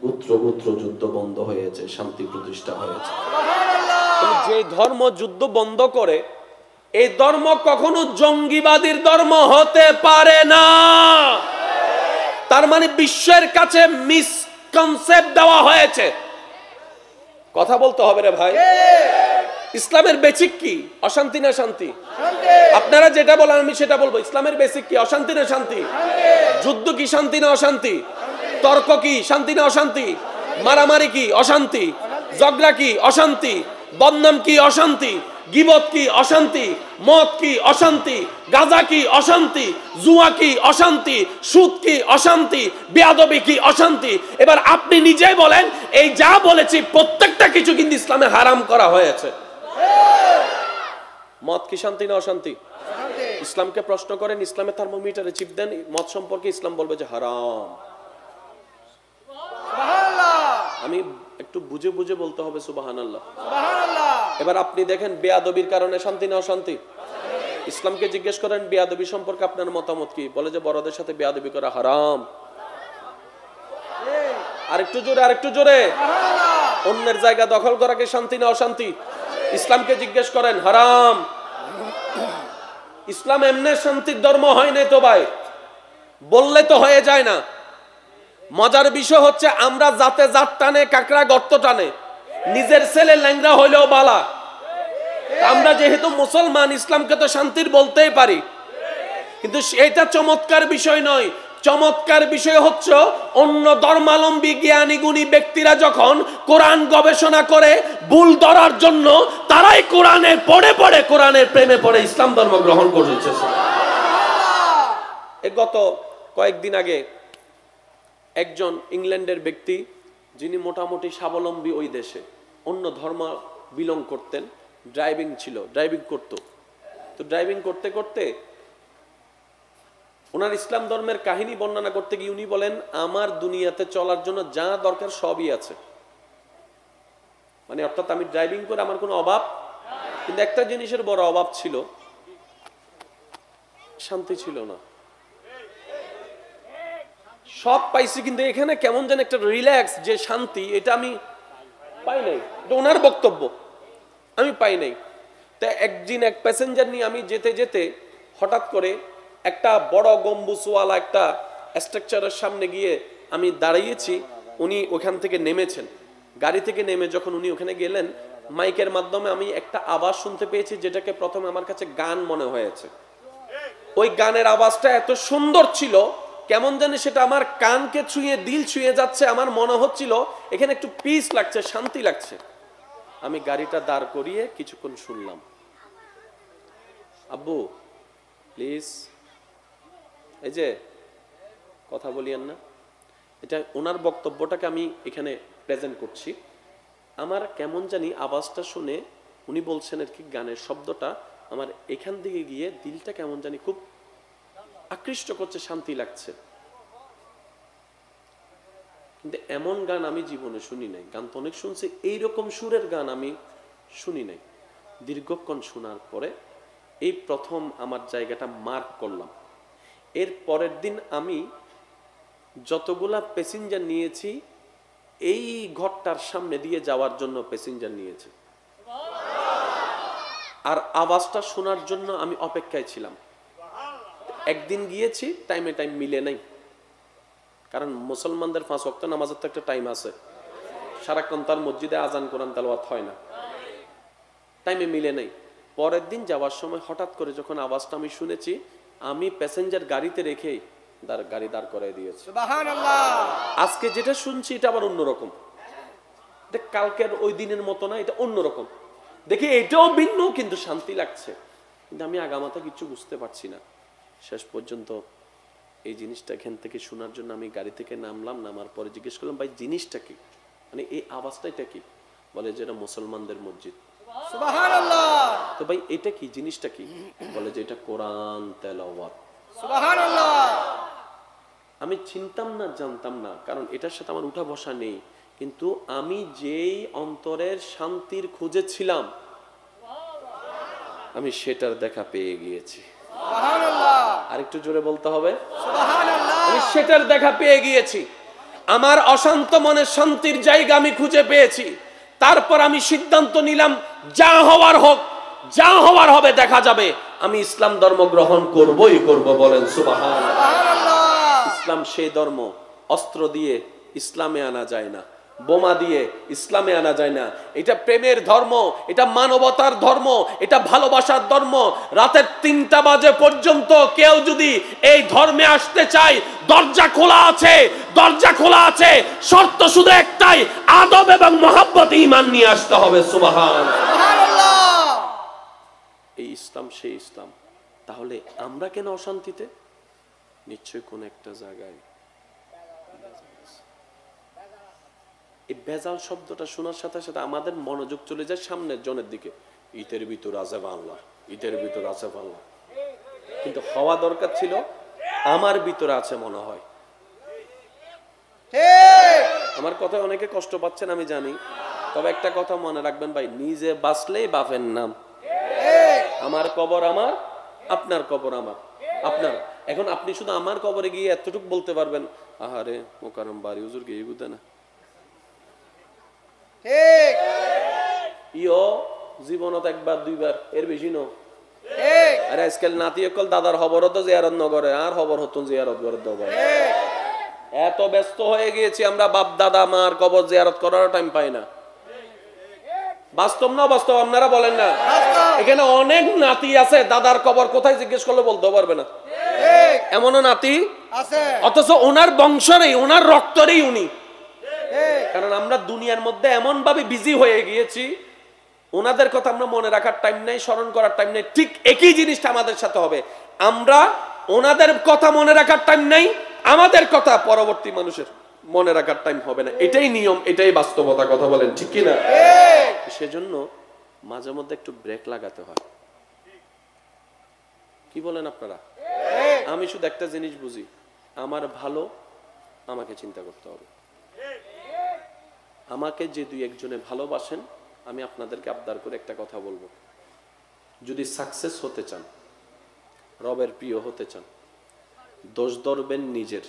গোত্র গোত্র যুদ্ধ বন্ধ হয়েছে, শান্তি প্রতিষ্ঠা হয়েছে। যে ধর্ম যুদ্ধ বন্ধ করে, এই ধর্ম কখনো জঙ্গিবাদীর ধর্ম হতে পারে না। তার মানে বিশ্বের কাছে মিসকনসেপ্ট দেওয়া হয়েছে। কথা বলতে হবে রে ভাই। ইসলামের বেসিক কি? অশান্তি না শান্তি? আপনারা যেটা বলেন আমি সেটা বলবো। ইসলামের বেসিক কি? অশান্তি না শান্তি? যুদ্ধ কি শান্তি না অশান্তি? তর্ক কি শান্তি না অশান্তি? মারামারি কি অশান্তি? ঝগড়া কি অশান্তি? বদনাম কি অশান্তি? গীবত কি অশান্তি? মদ কি অশান্তি? গাঁজা কি অশান্তি? জুয়া কি অশান্তি? সুদ কি অশান্তি? বেয়াদবি কি অশান্তি? এবার আপনি নিজেই বলেন, এই যা বলেছি প্রত্যেকটা কিছু কিন্তু ইসলামে হারাম করা হয়েছে। মদ কি শান্তি না অশান্তি? ইসলামকে প্রশ্ন করেন, ইসলামের থার্মোমিটারে চিপ দেন মদ সম্পর্কে, ইসলাম বলবে যে হারাম। আমি একটু বুঝে বুঝে বলতে হবে সুবহানাল্লাহ। সুবহানাল্লাহ। এবার আপনি দেখেন বেয়াদবির কারণে শান্তি না অশান্তি? ইসলামকে জিজ্ঞেস করেন বেয়াদবি সম্পর্কে আপনার মতামত কি? বলে যে বড়দের সাথে বেয়াদবি করা হারাম। আরেকটু জোরে, আরেকটু জোরে। অন্যের জায়গা দখল করা কি শান্তি না অশান্তি? ইসলামকে জিজ্ঞেস করেন, হারাম। ইসলাম এমনি শান্তির ধর্ম হয় নাই তো ভাই, বললে তো হয়ে যায় না। মজার বিষয় হচ্ছে আমরা জাতে জাত টানে, কাকড়া গর্ত টানে, নিজের ছেলে ল্যাংড়া হইলেও বালা। আমরা যেহেতু মুসলমান, ইসলামকে তো শান্তির বলতেই পারি, কিন্তু এটা চমৎকার বিষয় নয়। চমৎকার বিষয় হচ্ছে অন্য ধর্মাবলম্বী জ্ঞানী গুণী ব্যক্তিরা যখন কোরআন গবেষণা করে ভুল ধরার জন্য, তারাই কোরআনের পড়ে পড়ে, কোরআনের প্রেমে পড়ে ইসলাম ধর্ম গ্রহণ করেছে। গত কয়েকদিন আগে একজন ইংল্যান্ডের ব্যক্তি, যিনি মোটামুটি স্বাবলম্বী ওই দেশে, অন্য ধর্ম বিলং করতেন, ড্রাইভিং করতো। তো ড্রাইভিং করতে করতে ওনার ইসলাম ধর্মের কাহিনী বর্ণনা করতে গিয়ে উনি বলেন, আমার দুনিয়াতে চলার জন্য যা দরকার সবই আছে। মানে অর্থাৎ আমি ড্রাইভিং করে আমার কোনো অভাব, কিন্তু একটা জিনিসের বড় অভাব ছিল, শান্তি ছিল না। সব পাইছি কিন্তু এখানে কেমন যেন একটা রিল্যাক্স, যে শান্তি, এটা আমি পাই নাই। এটা ওনার বক্তব্য, আমি পাই নাই। তা একদিন এক প্যাসেঞ্জার নিয়ে আমি যেতে যেতে হঠাৎ করে একটা বড় গম্বুজওয়ালা একটা স্ট্রাকচারের সামনে গিয়ে আমি দাঁড়িয়েছি। উনি ওখান থেকে নেমেছেন, গাড়ি থেকে নেমে যখন উনি ওখানে গেলেন, মাইকের মাধ্যমে আমি একটা আওয়াজ শুনতে পেয়েছি, যেটাকে প্রথমে আমার কাছে গান মনে হয়েছে। ওই গানের আওয়াজটা এত সুন্দর ছিল, কেমন জানি সেটা আমার কানকে ছুঁয়ে, দিল ছুঁয়ে যাচ্ছে। আমার মনে হচ্ছিল এখানে একটু পিস লাগছে, শান্তি লাগছে। আমি গাড়িটা দাঁড় করিয়ে কিছুক্ষণ শুনলাম। আব্বু প্লিজ, এই যে কথা বলিয়েন না, এটা ওনার বক্তব্যটাকে আমি এখানে প্রেজেন্ট করছি। আমার কেমন জানি আওয়াজটা শুনে, উনি বলছেন আর কি, গানের শব্দটা আমার এখান থেকে গিয়ে দিলটা কেমন জানি খুব আকৃষ্ট করছে, শান্তি লাগছে। কিন্তু এমন গান আমি জীবনে শুনি নাই। গান তো অনেক শুনছি, এইরকম সুরের গান আমি শুনি নাই। দীর্ঘক্ষণ শোনার পরে এই প্রথম আমার জায়গাটা মার্ক করলাম। এর পরের দিন আমি যতগুলা প্যাসেঞ্জার নিয়েছি, এই ঘরটার সামনে দিয়ে যাওয়ার জন্য প্যাসেঞ্জার নিয়েছি, আর আওয়াজটা শোনার জন্য আমি অপেক্ষায় ছিলাম। একদিন গিয়েছি, টাইমে টাইম মিলে নাই, কারণ মুসলমানদের 5 ওয়াক্ত নামাজের তো একটা টাইম আছে। সারাক্ষণ তার মসজিদে আজান কোরআন তেলাওয়াত হয় না, টাইমে মিলে নাই। পরের দিন যাওয়ার সময় হঠাৎ করে যখন আওয়াজটা আমি শুনেছি, আমি প্যাসেঞ্জার গাড়িতে রেখেই গাড়ি দাঁড় করাই দিয়েছি। সুবহানাল্লাহ। আজকে যেটা শুনছি এটা আবার অন্যরকম, এটা কালকের ওই দিনের মতো না, এটা অন্যরকম। দেখি এটাও ভিন্ন, কিন্তু শান্তি লাগছে। কিন্তু আমি আগামাতা কিছু বুঝতে পারছি না। শেষ পর্যন্ত এই জিনিসটা এখান থেকে শোনার জন্য আমি গাড়ি থেকে নামলাম। নামার পরে জিজ্ঞেস করলাম, ভাই জিনিসটা কি, মানে এই আওয়াজটা এটা কি? বলে যে এটা মুসলমানদের মসজিদ। সুবহানাল্লাহ। তো ভাই এটা কি, জিনিসটা কি? বলে যে এটা কোরআন তেলাওয়াত। সুবহানাল্লাহ। আমি চিনতাম না, জানতাম না, কারণ এটার সাথে আমার উঠা বসা নেই। কিন্তু আমি যেই অন্তরের শান্তির খুঁজে ছিলাম, আমি সেটার দেখা পেয়ে গিয়েছি। সুবহানাল্লাহ। আরেকটু জোরে বলতে হবে, সুবহানাল্লাহ। আমি সেটার দেখা পেয়ে গিয়েছি। আমার অশান্ত মনের শান্তির জায়গা আমি খুঁজে পেয়েছি। তারপর আমি সিদ্ধান্ত নিলাম, যা হওয়ার হোক, যা হওয়ার হবে দেখা যাবে, আমি ইসলাম ধর্ম গ্রহণ করবই করব। বলেন সুবহানাল্লাহ। সুবহানাল্লাহ। ইসলাম সেই ধর্ম, অস্ত্র দিয়ে ইসলামে আনা যায় না, বোমা দিয়ে ইসলামে আনা যায় না। এটা প্রেমের ধর্ম, এটা মানবতার ধর্ম, এটা ভালোবাসার ধর্ম। রাতের 3টা বাজে পর্যন্ত কেউ যদি এই ধর্মে আসতে চায়, দরজা খোলা আছে, দরজা খোলা আছে। শর্ত শুধু একটাই, আদব এবং মহব্বত, ঈমান নিয়ে আসতে হবে। সুবহানাল্লাহ। এই ইসলাম সেই ইসলাম। তাহলে আমরা কেন অশান্তিতে? নিশ্চয়ই কোন একটা জায়গায় এই বেজাল শব্দটা শোনার সাথে সাথে আমাদের মনোযোগ চলে যায় সামনের জনের দিকে। ইটের ভিতর আছে বাংলা, ইটের ভিতর আছে বাংলা। কিন্তু হওয়া দরকার ছিল আমার ভিতরে আছে মনে হয়। ঠিক। আমার কথায় অনেকে কষ্ট পাচ্ছেন আমি জানি, তবে একটা কথা মনে রাখবেন ভাই, নিজে বাঁচলেই বাপের নাম। আমার কবর আমার, আপনার কবর আমার, আপনার। এখন আপনি শুধু আমার কবরে গিয়ে এতটুকু বলতে পারবেন, আহারে মোকারম বাড়ি হুজুর গিয়ে বুঝে না, ঠিক ইও জীবনত একবার দুইবার, এর বেশি ন। ঠিক আরে আজকাল নাতি অকল দাদার খবর হতো জিয়ারত নগরে, আর খবর হতো জিয়ারত করে দেবো। এত ব্যস্ত হয়ে গিয়েছি আমরা, বাপ দাদা মার কবর জিয়ারত করার টাইম পাই না। বাস্তব না বাস্তব আপনারা বলেন না? এখানে অনেক নাতি আছে, দাদার কবর কোথায় জিজ্ঞেস করলে বলতে পারবে না, এমনও নাতি আছে, অথচ ওনার বংশ নেই, ওনার রক্তরেই উনি। কারণ আমরা দুনিয়ার মধ্যে এমন ভাবে বিজি হয়ে গিয়েছি, ওনাদের কথা আমরা মনে রাখার টাইম নেই, স্মরণ করার টাইম নেই। ঠিক একই জিনিসটা আমাদের সাথে হবে, আমরা ওনাদের কথা মনে রাখার টাইম নেই, আমাদের কথা পরবর্তী মানুষের মনে রাখার টাইম হবে না। এটাই নিয়ম, এটাই বাস্তবতা। কথা বলেন ঠিক কি না? সেজন্য মাঝে মধ্যে একটু ব্রেক লাগাতে হয়। কি বলেন আপনারা? আমি শুধু একটা জিনিস বুঝি, আমার ভালো আমাকে চিন্তা করতে হবে। আমাকে যে দুই একজনে ভালোবাসেন, আমি আপনাদেরকে আবদার করে একটা কথা বলবো, যদি সাকসেস হতে চান, রবের প্রিয় হতে চান, দোষ ধরবেন নিজের,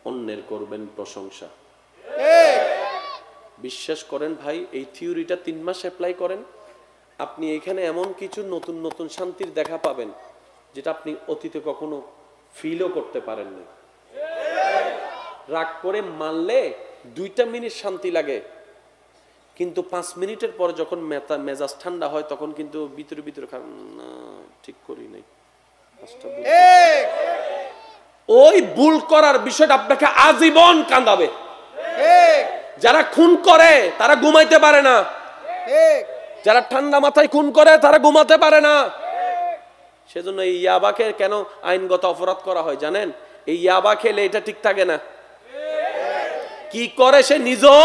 অন্যের করবেন প্রশংসা। বিশ্বাস করেন ভাই, এই থিওরিটা 3 মাস অ্যাপ্লাই করেন, আপনি এখানে এমন কিছু নতুন নতুন শান্তির দেখা পাবেন যেটা আপনি অতীতে কখনো ফিলও করতে পারেননি। রাগ করে মানলে 2টা মিনিট শান্তি লাগে, কিন্তু 5 মিনিটের পর যখন মেজাজ ঠান্ডা হয় তখন কিন্তু ভিতরে ভিতরে ঠিক করি নাই, ওই ভুল করার বিষয়টা আপনাকে আজীবন কাঁদাবে। যারা খুন করে তারা ঘুমাইতে পারে না, যারা ঠান্ডা মাথায় খুন করে তারা ঘুমাতে পারে না। সেজন্য এই ইয়াবাকে কেন আইনগত অপরাধ করা হয় জানেন? এই ইয়াবা খেলে এটা ঠিক থাকে না, কি করে সে নিজেও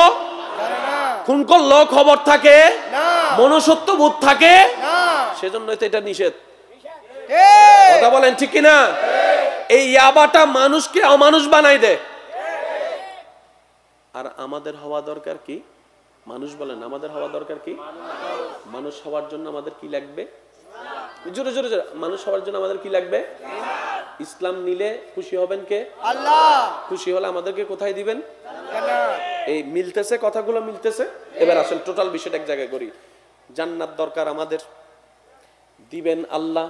খুন করলেও খবর থাকে, মনুষ্যত্ব বোধ থাকে, সেজন্য এটা নিষেধ। কথা বলেন ঠিক কিনা? এই ইয়াবাটা মানুষকে অমানুষ বানাই দেয়। আর আমাদের হওয়া দরকার কি? মানুষ বলেন, আমাদের হওয়া দরকার কি? মানুষ হওয়ার জন্য আমাদের কি লাগবে? জোরে জোরে জোরে, মানুষ হওয়ার জন্য আমাদের কি লাগবে? ইসলাম নিলে খুশি হবেন কে? আল্লাহ। খুশি হলে আমাদেরকে কোথায় দিবেন? এই মিলতেছে, কথাগুলো মিলতেছে। এবার আসেন টোটাল বিষয়টা এক জায়গায় করি। জান্নাত দরকার আমাদের, দিবেন আল্লাহ,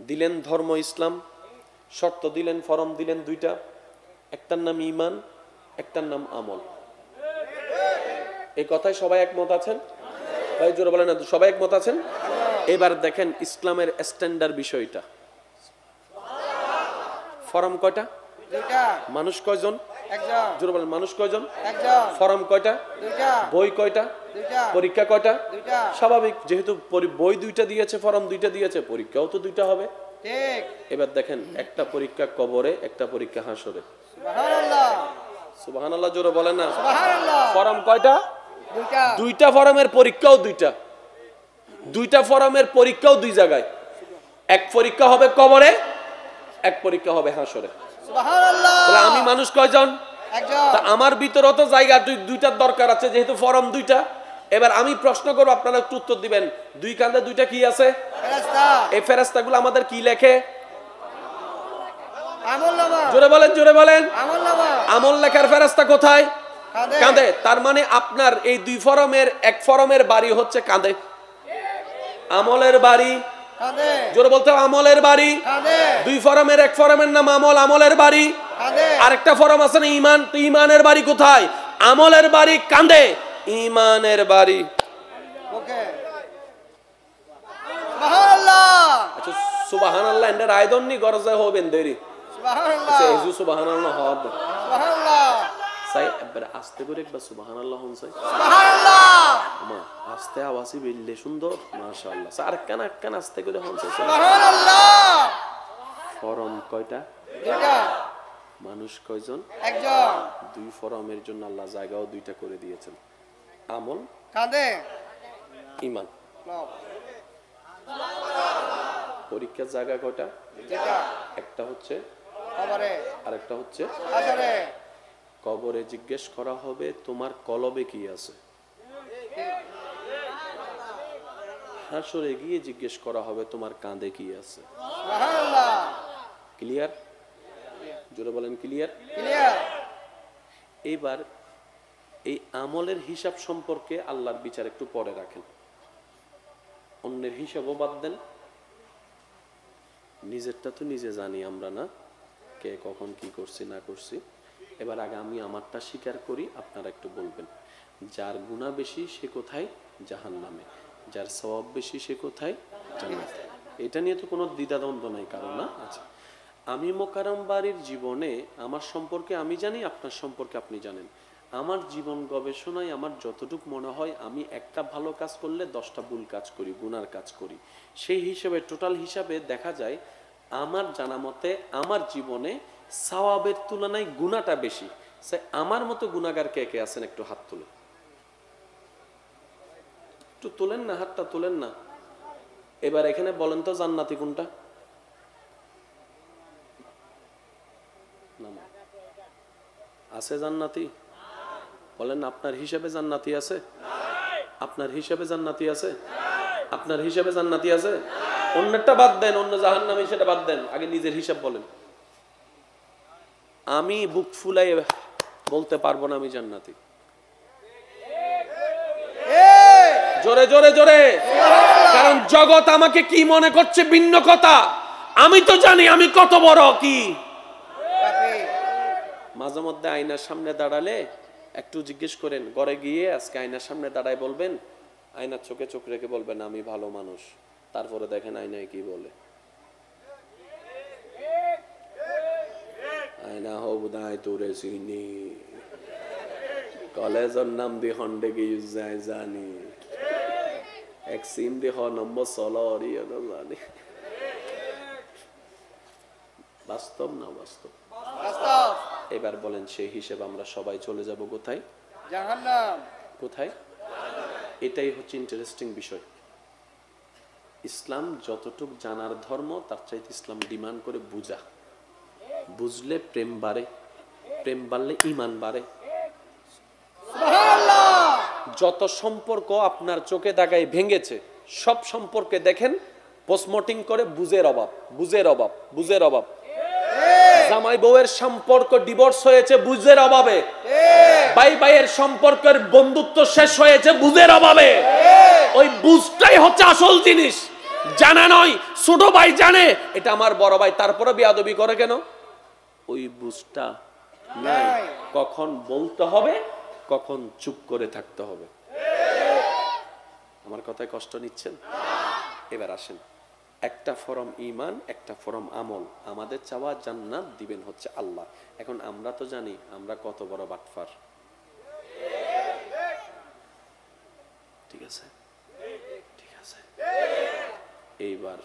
দিলেন ধর্ম ইসলাম, শর্ত দিলেন, ফরম দিলেন 2টা, একটার নাম ঈমান, একটার নাম আমল। এই কথায় সবাই একমত আছেন? ভাই জোরে বলেন না, সবাই একমত আছেন? এবার দেখেন ইসলামের স্ট্যান্ডার্ড বিষয়টা। ফরম কয়টা? 2টা। মানুষ কয়জন? একজন। জোরে বলেন, মানুষ কয়জন? একজন। ফরম কয়টা? 2টা। বই কয়টা? 2টা। পরীক্ষা কয়টা? 2টা। স্বাভাবিক, যেহেতু বই 2টা দিয়েছে, ফরম 2টা দিয়েছে, পরীক্ষাও তো 2টা হবে। ঠিক। এবার দেখেন, একটা পরীক্ষা কবরে, একটা পরীক্ষা হাসরে। সুবহানাল্লাহ। সুবহানাল্লাহ জোরে বলেন না। সুবহানাল্লাহ। ফরম কয়টা? 2টা। 2টা ফরমের পরীক্ষাও 2টা, 2টা ফরমের পরীক্ষাও 2 জায়গায়। এক পরীক্ষা হবে কবরে, এক পরীক্ষা হবে হাসরে। সুবহানাল্লাহ। তাহলে আমি মানুষ কয়জন? একজন। তা আমার ভিতরে তো জায়গা 2টার দরকার আছে, যেহেতু ফরম 2টা। এবার আমি প্রশ্ন করব, আপনারা একটু উত্তর দিবেন। 2 কাঁধে 2টা কি আছে? ফেরেশতা। এই ফেরেশতাগুলো আমাদের কি লেখে? আমলনামা। জোরে বলেন, জোরে বলেন। আমলনামা। আমল লেখার ফেরেশতা কোথায়? কাঁধে। কাঁধে। তার মানে আপনার এই 2 ফরমের এক ফরমের বাড়ি হচ্ছে কাঁধে, আমলের বাড়ি কাঁধে। জোরে বলতে হবে, আমলের বাড়ি। কাঁধে। 2 ফরমের এক ফরমের নাম আমল, আমলের বাড়ি। কাঁধে। আরেকটা ফরম আছে না ঈমান, তো ঈমানের বাড়ি কোথায়? আমলের বাড়ি কাঁধে, ঈমানের বাড়ি ওকে। সুবহানাল্লাহ। আচ্ছা সুবহানাল্লাহ এন্ডার আইদন্নি গরজে হবেন দেরি। সুবহানাল্লাহ। আচ্ছা এই যে সুবহানাল্লাহ হদ। সুবহানাল্লাহ। সাই একবার আস্তে করে একবার সুবহানাল্লাহ হন সাই। সুবহানাল্লাহ। আমা আস্তে আওয়াজই বেললে সুন্দর, মাশাআল্লাহ। স্যার কান আস্তে করে হন সাই। সুবহানাল্লাহ। ফরম কয়টা? 2টা। মানুষ কয়জন? একজন। 2 ফরমের জন্য আল্লাহ জায়গাও 2টা করে দিয়েছেন, আমল, কাঁধে। ঈমান। লব। পরীক্ষার জায়গা কয়টা? 2টা। একটা হচ্ছে কবরে। আরেকটা হচ্ছে হাসরে। কবরে জিজ্ঞেস করা হবে তোমার কলবে কি আছে, হাসরে গিয়ে জিজ্ঞেস করা হবে তোমার কাঁধে কি আছে। সুবহানাল্লাহ। ক্লিয়ার? জোরে বলেন ক্লিয়ার? ক্লিয়ার। এইবার এই আমলের হিসাব সম্পর্কে আল্লাহর বিচার একটু পরে রাখেন, অন্যের হিসাবও বাদ দেন। নিজেরটা তো নিজে জানি আমরা, না কে কখন কি করছি না করছি। এবার আগে আমি আমারটা স্বীকার করি, আপনারা একটু বলবেন যার গুনাহ বেশি সে কোথায়? জাহান্নামে। যার সওয়াব বেশি সে কোথায়? জান্নাতে। এটা নিয়ে তো কোনো দ্বিধাদ্বন্দ্ব নাই কারণ, না? আচ্ছা, আমি মোকাররম বাড়ির জীবনে আমার সম্পর্কে আমি জানি, আপনার সম্পর্কে আপনি জানেন। আমার জীবন গবেষণায় আমার যতটুকু মনে হয় আমি একটা ভালো কাজ করলে 10টা ভুল কাজ করি, গুনার কাজ করি। সেই হিসেবে টোটাল হিসাবে দেখা যায় আমার জানা মতে আমার জীবনে সওয়াবের তুলনায় গুনাহটা বেশি। আমার মতো গুনাহগার কে কে আছেন একটু হাত তুলে, একটু তোলেন না, হাতটা তোলেন না। এবার এখানে বলেন তো জান্নাতি কোনটা? আছে জান্নাতি? বলেন আপনার হিসাবে জান্নাতি আছে? আপনার হিসাবে জান্নাতি আছে? আপনার হিসাবে জান্নাতি আছে? অন্যটা বাদ দেন, অন্য জাহান্নামী সেটা বাদ দেন, আগে নিজের হিসাব বলেন। আমি বুক ফুলাই বলতে পারবো না আমি জান্নাতি। জোরে জোরে জোরে, কারণ জগৎ আমাকে কি মনে করছে ভিন্ন কথা। আমি তো জানি আমি কত বড় কি। মাঝে মধ্যে আয়নার সামনে দাঁড়ালে একটু জিজ্ঞেস করেন, ঘরে গিয়ে আজকে আয়নার সামনে দাঁড়ায় বলবেন, আয়নার চোখে চোখ রেখে বলবেন আমি ভালো মানুষ। তারপরে দেখেন আয়নায় কি বলে। আয়না হোক দায় তোরে চিনি, কলেজের নাম দি হন্ডে গিয়ে যায় জানি, এক সিম দি হ নম্বর সলরি জানি। বাস্তব না বাস্তব? বাস্তব। এবার বলেন সেই হিসেবে আমরা সবাই চলে যাব কোথায়? জাহান্নাম। কোথায়? এটাই হচ্ছে ইন্টারেস্টিং বিষয়। ইসলাম যতটুক জানার ধর্ম তার চাইতে ইসলাম ডিমান্ড করে বুঝা। বুঝলে প্রেম বাড়ে, প্রেম বাড়লে ঈমান বাড়ে। সুবহানাল্লাহ। যত সম্পর্ক আপনার চোখে দাগায় ভেঙেছে সব সম্পর্কে দেখেন পোস্টমর্টিং করে বুঝের অভাব, বুঝের অভাব, বুঝের অভাব। জামাই বউয়ের সম্পর্ক ডিভোর্স হয়েছে বুঝের অভাবে, ভাই ভাইয়ের সম্পর্কের বন্ধুত্ব শেষ হয়েছে বুঝের অভাবে। ওই বুঝটাই হচ্ছে আসল জিনিস, জানা নয়। ছোট ভাই জানে এটা আমার বড় ভাই, তারপরে বেয়াদবি করে কেন? ওই বুঝটা নাই। কখন বলতে হবে, কখন চুপ করে থাকতে হবে। আমার কথায় কষ্ট নিচ্ছেন? এবার আসেন, একটা ফরম ঈমান, একটা ফরম আমল। আমাদের চাওয়া জান্নাত দিবেন হচ্ছে আল্লাহ। এখন আমরা তো জানি আমরা কত বড় বাটফার, ঠিক আছে? ঠিক আছে, এইবার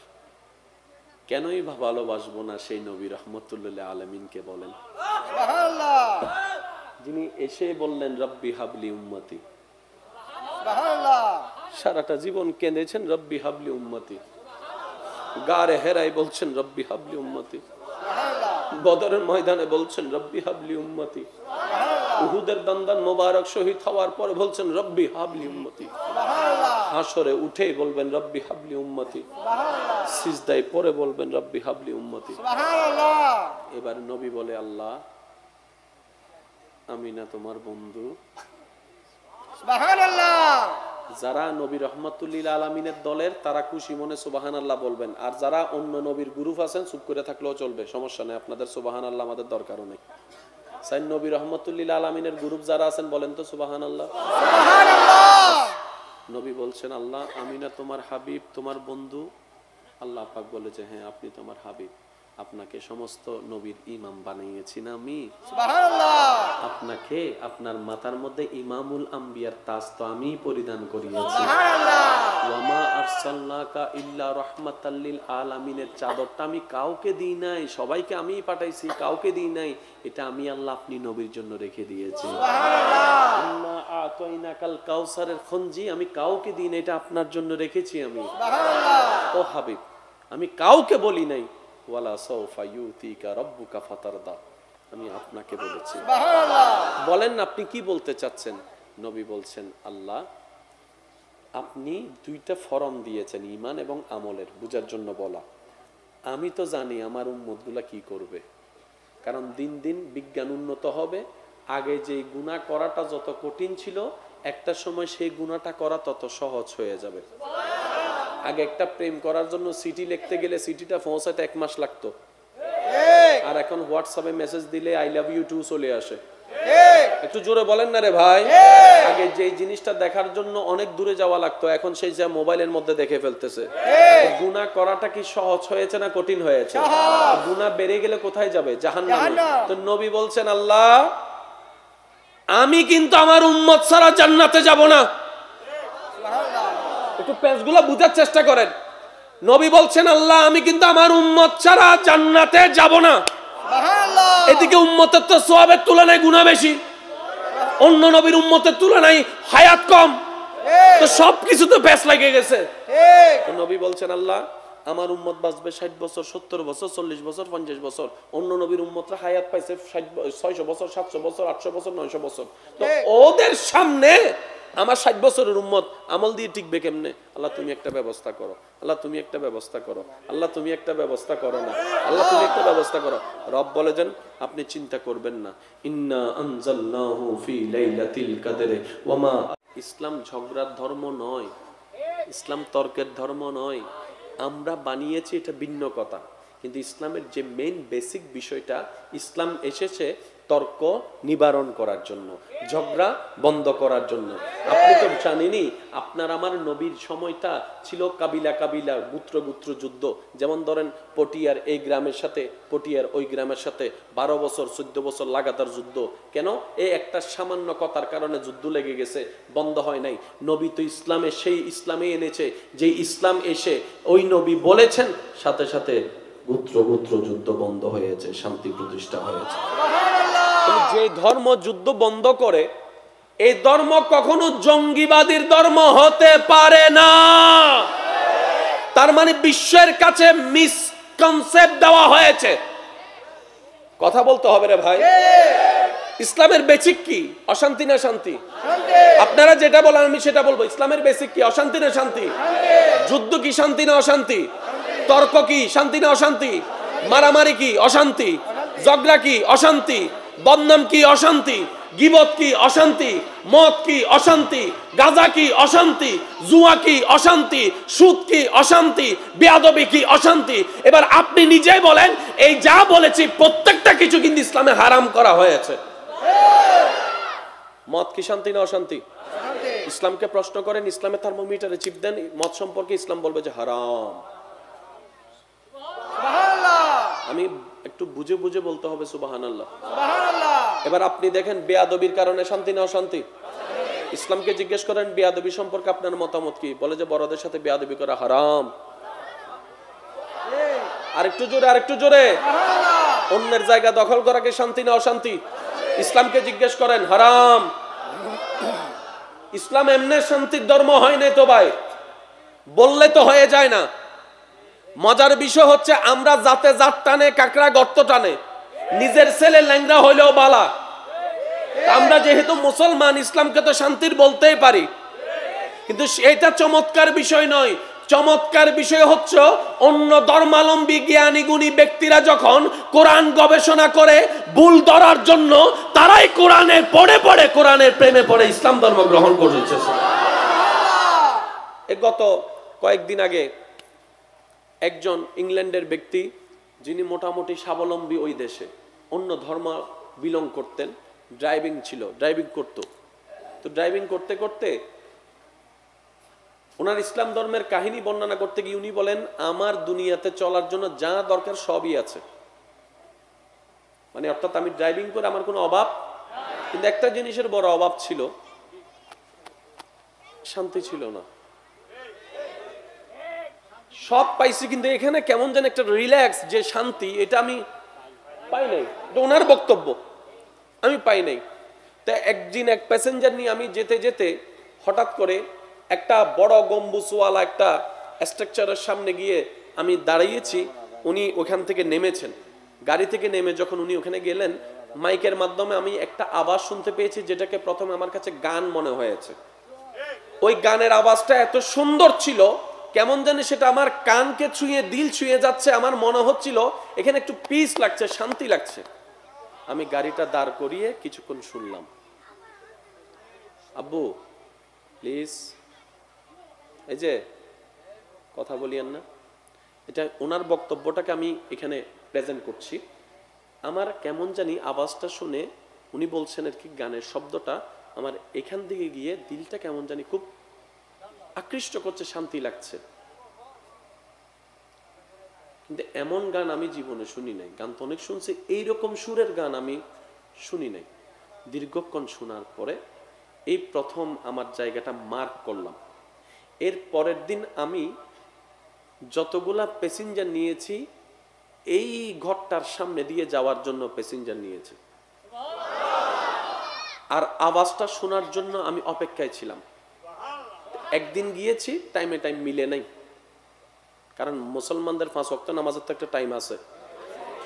কেনই ভালোবাসবো না সেই নবী রহমতুল্লাহ আলামিনকে বলেন, সুবহানাল্লাহ। যিনি এসে বললেন রব্বি হাবলি উম্মতি। সুবহানাল্লাহ। সারাটা জীবন কেঁদেছেন রব্বি হাবলি উম্মতি। গারে হেরাই বলছেন রব্বি হাবলি উম্মতি। বদরের ময়দানে বলছেন রব্বি হাবলি উম্মতি। উহুদের দন্দন মোবারক শহীদ হওয়ার পরে বলছেন রব্বি হাবলি উম্মতি। হাসরে উঠেই বলবেন রব্বি হাবলি উম্মতি। সিজদায় পরে বলবেন রব্বি হাবলি উম্মতি। এবার নবী বলে, আল্লাহ আমি না তোমার বন্ধু? সুবহানাল্লাহ। যারা নবী রহমাতুল্লিল আলামিনের দলের তারা খুশি মনে সুবহানাল্লাহ বলবেন, আর যারা অন্য নবীর গ্রুপ আছেন চুপ করে থাকলেও চলবে, সমস্যা নেই। আপনাদের সুবহানাল্লাহ আমাদের দরকারও নেই। সাইন নবী রহমাতুল্লিল আলামিনের গ্রুপ যারা আছেন বলেন তো সুবহানাল্লাহ। সুবহানাল্লাহ। নবী বলছেন, আল্লাহ আমি না তোমার হাবিব, তোমার বন্ধু? আল্লাহ পাক বলেছে, হ্যাঁ আপনি তোমার হাবিব, আপনাকে সমস্ত নবীর ইমাম বানিয়েছি না আমি। সুবহানাল্লাহ। আপনাকে আপনার মাথার মধ্যে ইমামুল আম্বিয়ার তাজ তো আমিই পরিধান করিয়েছি। সুবহানাল্লাহ। ওয়ামা আরসালনাকা ইল্লা রাহমাতাল লিল আলামিনের চাদরটা আমি কাউকে দিই নাই, সবাইকে আমিই পাঠাইছি, কাউকে দিই নাই। এটা আমি আল্লাহ আপনি নবীর জন্য রেখে দিয়েছি। সুবহানাল্লাহ। ইন্না আতাইনাকাল কাউসারের খঞ্জি আমি কাউকে দিই না, এটা আপনার জন্য রেখেছি আমি। সুবহানাল্লাহ। ও হাবিব, আমি কাউকে বলি নাই ওয়ালা সাউফা ইউতিকা রাব্বুকা ফাতারদা, আমি আপনাকে বলেছি। সুবহানাল্লাহ। বলেন না আপনি কি বলতে চাচ্ছেন? নবী বলছেন, আল্লাহ আপনি দুইটা ফরম দিয়েছেন, ঈমান এবং আমলের, বুঝার জন্য বলা। আমি তো জানি আমার উম্মতগুলা কি করবে, কারণ দিন দিন বিজ্ঞান উন্নত হবে। আগে যে গুনাহ করাটা যত কঠিন ছিল, একটা সময় সেই গুনাহটা করা তত সহজ হয়ে যাবে। আগে একটা প্রেম করার জন্য চিঠি লিখতে গেলে চিঠিটা পৌঁছাতে 1 মাস লাগতো, ঠিক আর এখন হোয়াটসঅ্যাপে মেসেজ দিলে আই লাভ ইউ টু চলে আসে। ঠিক একটু জোরে বলেন না রে ভাই। ঠিক আগে যে জিনিসটা দেখার জন্য অনেক দূরে যাওয়া লাগতো, এখন সেই যা মোবাইলের মধ্যে দেখে ফেলতেছে। ঠিক গুনাহ করাটা কি সহজ হয়েছে না কঠিন হয়েছে? সহজ। গুনাহ বেড়ে গেলে কোথায় যাবে? জাহান্নামে। জাহান্নাম। তো নবী বলছেন, আল্লাহ আমি কিন্তু আমার উম্মত ছাড়া জান্নাতে যাব না। সুবহানাল্লাহ। একটু পেঁচগুলো বুঝার চেষ্টা করেন। নবী বলছেন, আল্লাহ আমি কিন্তু আমার উম্মত ছাড়া জান্নাতে যাব না। সুবহানাল্লাহ। এদিকে উম্মতের তো সওয়াবের তুলনায় গুনাহ বেশি, অন্য নবীর উম্মতের তুলনায় হায়াত কম, তো ঠিক সবকিছু তো প্যাচ লেগে গেছে। ঠিক তো নবী বলছেন, আল্লাহ আমার উম্মত বাঁচবে 60 বছর, 70 বছর, 40 বছর, 50 বছর। অন্য নবীর উম্মতরা হায়াত পাইছে 600 বছর, 700 বছর, 800 বছর, 900 বছর। তো ঠিক। ওদের সামনে আমার 60 বছরের উম্মত আমল দিয়ে টিকবে কেমনে? আল্লাহ তুমি একটা ব্যবস্থা করো, আল্লাহ তুমি একটা ব্যবস্থা করো, আল্লাহ তুমি একটা ব্যবস্থা করো না, আল্লাহ তুমি একটা ব্যবস্থা করো। রব বলে দেন, আপনি চিন্তা করবেন না। ইন্না আনজালনাহু ফি লাইলাতিল কদরে ওয়ামা। ইসলাম ঝগড়ার ধর্ম নয়, ইসলাম তর্কের ধর্ম নয়। আমরা বানিয়েছি এটা ভিন্ন কথা, কিন্তু ইসলামের যে মেইন বেসিক বিষয়টা, ইসলাম এসেছে তর্ক নিবারণ করার জন্য, ঝগড়া বন্ধ করার জন্য। আপনি তো জানেনই, আপনার আমার নবীর সময়টা ছিল কাবিলা কাবিলা, গোত্র গোত্র যুদ্ধ। যেমন ধরেন পটিয়ার এই গ্রামের সাথে পটিয়ার ওই গ্রামের সাথে 12 বছর 14 বছর লাগাতার যুদ্ধ। কেন? এই একটা সামান্য কথার কারণে যুদ্ধ লেগে গেছে, বন্ধ হয় নাই। নবী তো ইসলামে সেই ইসলামে এনেছে, যে ইসলাম এসে ওই নবী বলেছেন, সাথে সাথে গোত্র গোত্র যুদ্ধ বন্ধ হয়েছে, শান্তি প্রতিষ্ঠা হয়েছে। যে ধর্ম যুদ্ধ বন্ধ করে, এই ধর্ম কখনো জঙ্গিবাদীর ধর্ম হতে পারে না। তার মানে বিশ্বের কাছে মিসকনসেপ্ট দেওয়া হয়েছে। কথা বলতে হবে রে ভাই। ইসলামের বেসিক কি? অশান্তি না শান্তি? আপনারা যেটা বলেন আমি সেটা বলবো। ইসলামের বেসিক কি? অশান্তি না শান্তি? যুদ্ধ কি শান্তি না অশান্তি? তর্ক কি শান্তি না অশান্তি? মারামারি কি অশান্তি? ঝগড়া কি অশান্তি? বদনাম কি অশান্তি? গীবত কি অশান্তি? মদ কি অশান্তি? গাঁজা কি অশান্তি? জুয়া কি অশান্তি? সুদ কি অশান্তি? বেয়াদবি কি অশান্তি? এবার আপনি নিজেই বলেন, এই যা বলেছি প্রত্যেকটা কিছু কিন্তু ইসলামে হারাম করা হয়েছে। মদ কি শান্তি না অশান্তি? ইসলামকে প্রশ্ন করেন, ইসলামের থার্মোমিটারে চিপ দেন মদ সম্পর্কে, ইসলাম বলবে যে হারাম। আমি একটু বুঝে বুঝে বলতে হবে সুবহানাল্লাহ। এবার আপনি দেখেন বেয়াদবির কারণে শান্তি না অশান্তি? ইসলামকে জিজ্ঞেস করেন বেয়াদবি সম্পর্কে আপনার মতামত কি? বলে যে বড়দের সাথে বেয়াদবি করা হারাম। আরেকটু জোরে, আরেকটু জোরে। অন্যের জায়গা দখল করা কি শান্তি না অশান্তি? ইসলামকে জিজ্ঞেস করেন, হারাম। ইসলাম এমনি শান্তির ধর্ম হয় নাই তো ভাই, বললে তো হয়ে যায় না। মজার বিষয় হচ্ছে, আমরা জাতে জাত টানে, কাকড়া গর্ত টানে, নিজের ছেলে ল্যাংড়া হইলেও বালা। আমরা যেহেতু মুসলমান, ইসলামকে তো শান্তির বলতেই পারি, কিন্তু এটা চমৎকার বিষয় নয়। চমৎকার বিষয় হচ্ছে, অন্য ধর্মাবলম্বী জ্ঞানী গুণী ব্যক্তিরা যখন কোরআন গবেষণা করে ভুল ধরার জন্য, তারাই কোরআনে পড়ে পড়ে, কোরআনের প্রেমে পড়ে ইসলাম ধর্ম গ্রহণ করেছে। গত কয়েকদিন আগে একজন ইংল্যান্ডের ব্যক্তি, যিনি মোটামুটি স্বাবলম্বী ওই দেশে, অন্য ধর্ম বিলং করতেন, ড্রাইভিং ছিল, ড্রাইভিং করত। তো ড্রাইভিং করতে করতে ওনার ইসলাম ধর্মের কাহিনী বর্ণনা করতে গিয়ে উনি বলেন, আমার দুনিয়াতে চলার জন্য যা দরকার সবই আছে। মানে অর্থাৎ আমি ড্রাইভিং করে আমার কোনো অভাব, কিন্তু একটা জিনিসের বড় অভাব ছিল, শান্তি ছিল না। সব পাইছি কিন্তু এখানে কেমন যেন একটা রিল্যাক্স, যে শান্তি, এটা আমি পাই নাই। ওনার বক্তব্য, আমি পাই নাই। তা একদিন এক প্যাসেঞ্জার নিয়ে আমি যেতে যেতে হঠাৎ করে একটা বড় গম্বুজওয়ালা একটা স্ট্রাকচারের সামনে গিয়ে আমি দাঁড়িয়েছি। উনি ওখান থেকে নেমেছেন, গাড়ি থেকে নেমে যখন উনি ওখানে গেলেন, মাইকের মাধ্যমে আমি একটা আওয়াজ শুনতে পেয়েছি, যেটাকে প্রথমে আমার কাছে গান মনে হয়েছে। ওই গানের আওয়াজটা এত সুন্দর ছিল, কেমন জানি সেটা আমার কানকে ছুঁয়ে, দিল ছুঁয়ে যাচ্ছে। আমার মনে হচ্ছিল এখানে একটু পিস লাগছে, শান্তি লাগছে। আমি গাড়িটা দাঁড় করিয়ে কিছুক্ষণ শুনলাম। আব্বু প্লিজ, এই যে কথা বলিয়েন না, এটা ওনার বক্তব্যটাকে আমি এখানে প্রেজেন্ট করছি। আমার কেমন জানি আওয়াজটা শুনে, উনি বলছেন আর কি, গানের শব্দটা আমার এখান থেকে গিয়ে দিলটা কেমন জানি খুব আকৃষ্ট করছে, শান্তি লাগছে। কিন্তু এমন গান আমি জীবনে শুনি নাই। গান তো অনেক শুনছি, এইরকম সুরের গান আমি শুনি নাই। দীর্ঘক্ষণ শোনার পরে এই প্রথম আমার জায়গাটা মার্ক করলাম। এর পরের দিন আমি যতগুলা প্যাসেঞ্জার নিয়েছি, এই ঘরটার সামনে দিয়ে যাওয়ার জন্য প্যাসেঞ্জার নিয়েছি, আর আওয়াজটা শোনার জন্য আমি অপেক্ষায় ছিলাম। একদিন গিয়েছি, টাইমে টাইম মিলে নাই, কারণ মুসলমানদের 5 ওয়াক্ত নামাজের তো একটা টাইম আছে।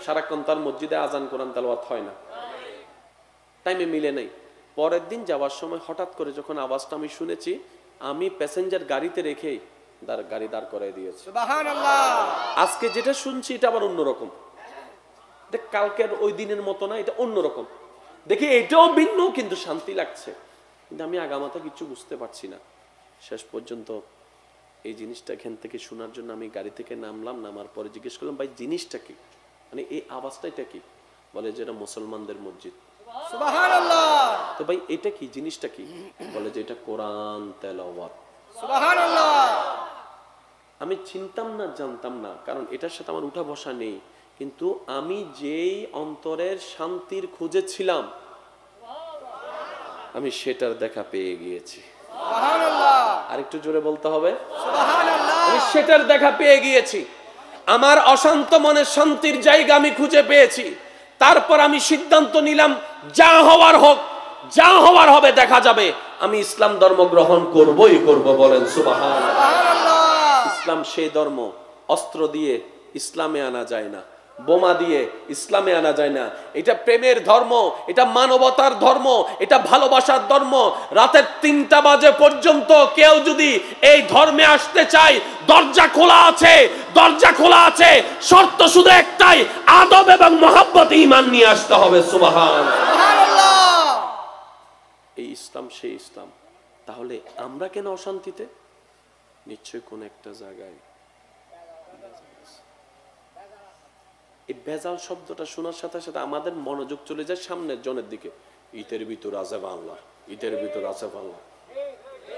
সারাক্ষণ তার মসজিদে আজান কোরআন তেলাওয়াত হয় না, টাইমে মিলে নাই। পরের দিন যাওয়ার সময় হঠাৎ করে যখন আওয়াজটা আমি শুনেছি, আমি প্যাসেঞ্জার গাড়িতে রেখেই গাড়ি দাঁড় করাই দিয়েছি। সুবহানাল্লাহ। আজকে যেটা শুনছি এটা আবার অন্যরকম, এটা কালকের ওই দিনের মতো না, এটা অন্যরকম। দেখি এটাও ভিন্ন, কিন্তু শান্তি লাগছে। কিন্তু আমি আগামাথা কিছু বুঝতে পারছি না। শেষ পর্যন্ত এই জিনিসটা এখান থেকে শোনার জন্য আমি গাড়ি থেকে নামলাম। নামার পরে জিজ্ঞেস করলাম, ভাই জিনিসটা কি, মানে এই আওয়াজটা এটা কি? বলে যে এটা মুসলমানদের মসজিদ। সুবহানাল্লাহ। তো ভাই এটা কি, জিনিসটা কি? বলে যে এটা কোরআন তেলাওয়াত। সুবহানাল্লাহ। আমি চিনতাম না, জানতাম না, কারণ এটার সাথে আমার উঠা বসা নেই। কিন্তু আমি যেই অন্তরের শান্তির খুঁজে ছিলাম, আমি সেটার দেখা পেয়ে গিয়েছি। সুবহানাল্লাহ। আরেকটু জোরে বলতে হবে, সুবহানাল্লাহ। আমি সেটার দেখা পেয়ে গিয়েছি। আমার অশান্ত মনের শান্তির জায়গা আমি খুঁজে পেয়েছি। তারপর আমি সিদ্ধান্ত নিলাম, যা হওয়ার হোক, যা হওয়ার হবে দেখা যাবে, আমি ইসলাম ধর্ম গ্রহণ করবই করব। বলেন সুবহানাল্লাহ। সুবহানাল্লাহ। ইসলাম সেই ধর্ম, অস্ত্র দিয়ে ইসলামে আনা যায় না, বোমা দিয়ে ইসলামে আনা যায় না। এটা প্রেমের ধর্ম, এটা মানবতার ধর্ম, এটা ভালোবাসার ধর্ম। রাতের 3টা বাজে পর্যন্ত কেউ যদি এই ধর্মে আসতে চায়, দরজা খোলা আছে, দরজা খোলা আছে। শর্ত শুধু একটাই, আদব এবং মহব্বত, ঈমান নিয়ে আসতে হবে। সুবহানাল্লাহ। সুবহানাল্লাহ। এই ইসলাম সেই ইসলাম। তাহলে আমরা কেন অশান্তিতে? নিশ্চয় কোন একটা জায়গায় এই বেজাল শব্দটা শোনার সাথে সাথে আমাদের মনোযোগ চলে যায় সামনের জনের দিকে। ইটের ভিতর আছে বাংলা, ইটের ভিতর আছে বাংলা।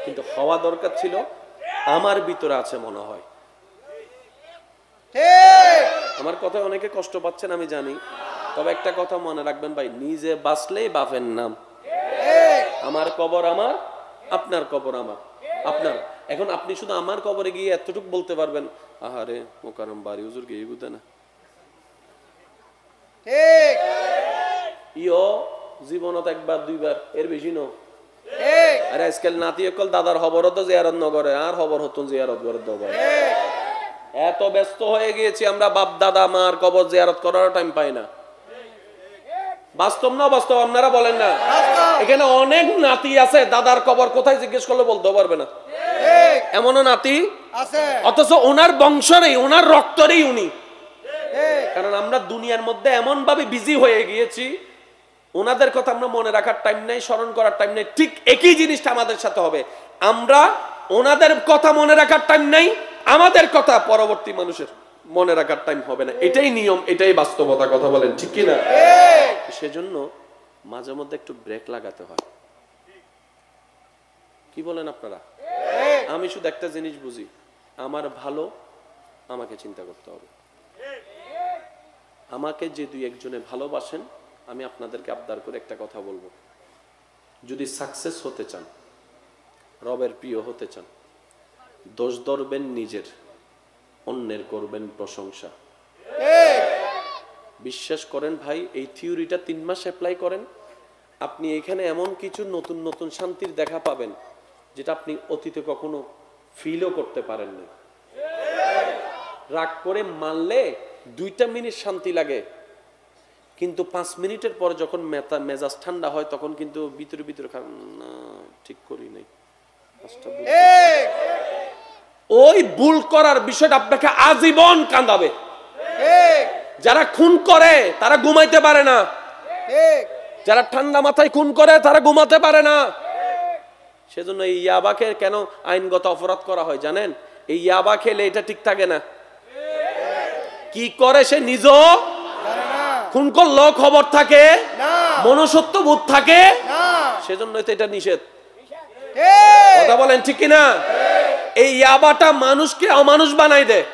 কিন্তু হওয়া দরকার ছিল আমার ভিতরে আছে মনে হয়। ঠিক। আমার কথায় অনেকে কষ্ট পাচ্ছেন আমি জানি, তবে একটা কথা মনে রাখবেন ভাই, নিজে বাঁচলেই বাপের নাম। ঠিক। আমার কবর আমার, আপনার কবর আমার, আপনার। এখন আপনি শুধু আমার কবরে গিয়ে এতটুকু বলতে পারবেন, আহারে মোকারম বাড়ি হুজুর গিয়ে গুতে না। ঠিক। ইও জীবনত একবার দুইবার, এর বেশি ন। ঠিক। আরে আজকাল নাতি অকল দাদার খবরও তো জিয়ারত নগরে, আর খবর হতো জিয়ারত করে দেবো। ঠিক। এত ব্যস্ত হয়ে গিয়েছি আমরা, বাপ দাদা মার কবর জিয়ারত করার টাইম পাই না। বাস্তব না বাস্তব আপনারা বলেন না? এখানে অনেক নাতি আছে, দাদার কবর কোথায় জিজ্ঞেস করলে বলতে পারবে না। ঠিক। এমনও নাতি আছে। অথচ ওনার বংশরেই, ওনার রক্তরেই উনি। ঠিক। কারণ আমরা দুনিয়ার মধ্যে এমন ভাবে বিজি হয়ে গিয়েছি, ওনাদের কথা আমরা মনে রাখার টাইম নেই, স্মরণ করার টাইম নেই। ঠিক একই জিনিসটা আমাদের সাথে হবে। আমরা ওনাদের কথা মনে রাখার টাইম নেই, আমাদের কথা পরবর্তী মানুষের মনে রাখার টাইম হবে না। এটাই নিয়ম, এটাই বাস্তবতা। কথা বলেন ঠিক কি না? সেজন্য মাঝে মধ্যে একটু ব্রেক লাগাতে হয়। কি বলেন আপনারা? আমি শুধু একটা জিনিস বুঝি, আমার ভালো আমাকে চিন্তা করতে হবে। আমাকে যে 2-1 জনে ভালোবাসেন, আমি আপনাদেরকে আবদার করে একটা কথা বলবো, যদি সাকসেস হতে চান, রবের প্রিয় হতে চান, দোষ ধরবেন নিজের, অন্যের করবেন প্রশংসা। বিশ্বাস করেন ভাই, এই থিওরিটা 3 মাস অ্যাপ্লাই করেন, আপনি এখানে এমন কিছু নতুন নতুন শান্তির দেখা পাবেন যেটা আপনি অতীতে কখনো ফিলও করতে পারেন না। রাগ করে মানলে 2টা মিনিট শান্তি লাগে, কিন্তু 5 মিনিটের পরে যখন মেজাজ ঠান্ডা হয় তখন কিন্তু ভিতরে ভিতরে না ঠিক করি নাই, ঠিক ওই ভুল করার বিষয়টা আপনাকে আজীবন কাঁদাবে। ঠিক যারা খুন করে তারা ঘুমাইতে পারে না, ঠিক যারা ঠান্ডা মাথায় খুন করে তারা ঘুমাতে পারে না। সেজন্য এই ইয়াবাকে কেন আইনগত অপরাধ করা হয় জানেন? এই ইয়াবা খেলে এটা ঠিক থাকে না, কি করে সে নিজেও জানে না খুন করলো খবর থাকে, না মনুষ্যত্ব বোধ থাকে, না সেজন্য তো এটা নিষেধ। ঠিক কথা বলেন ঠিক কিনা? এই ইয়াবাটা মানুষকে অমানুষ বানাই দেয়।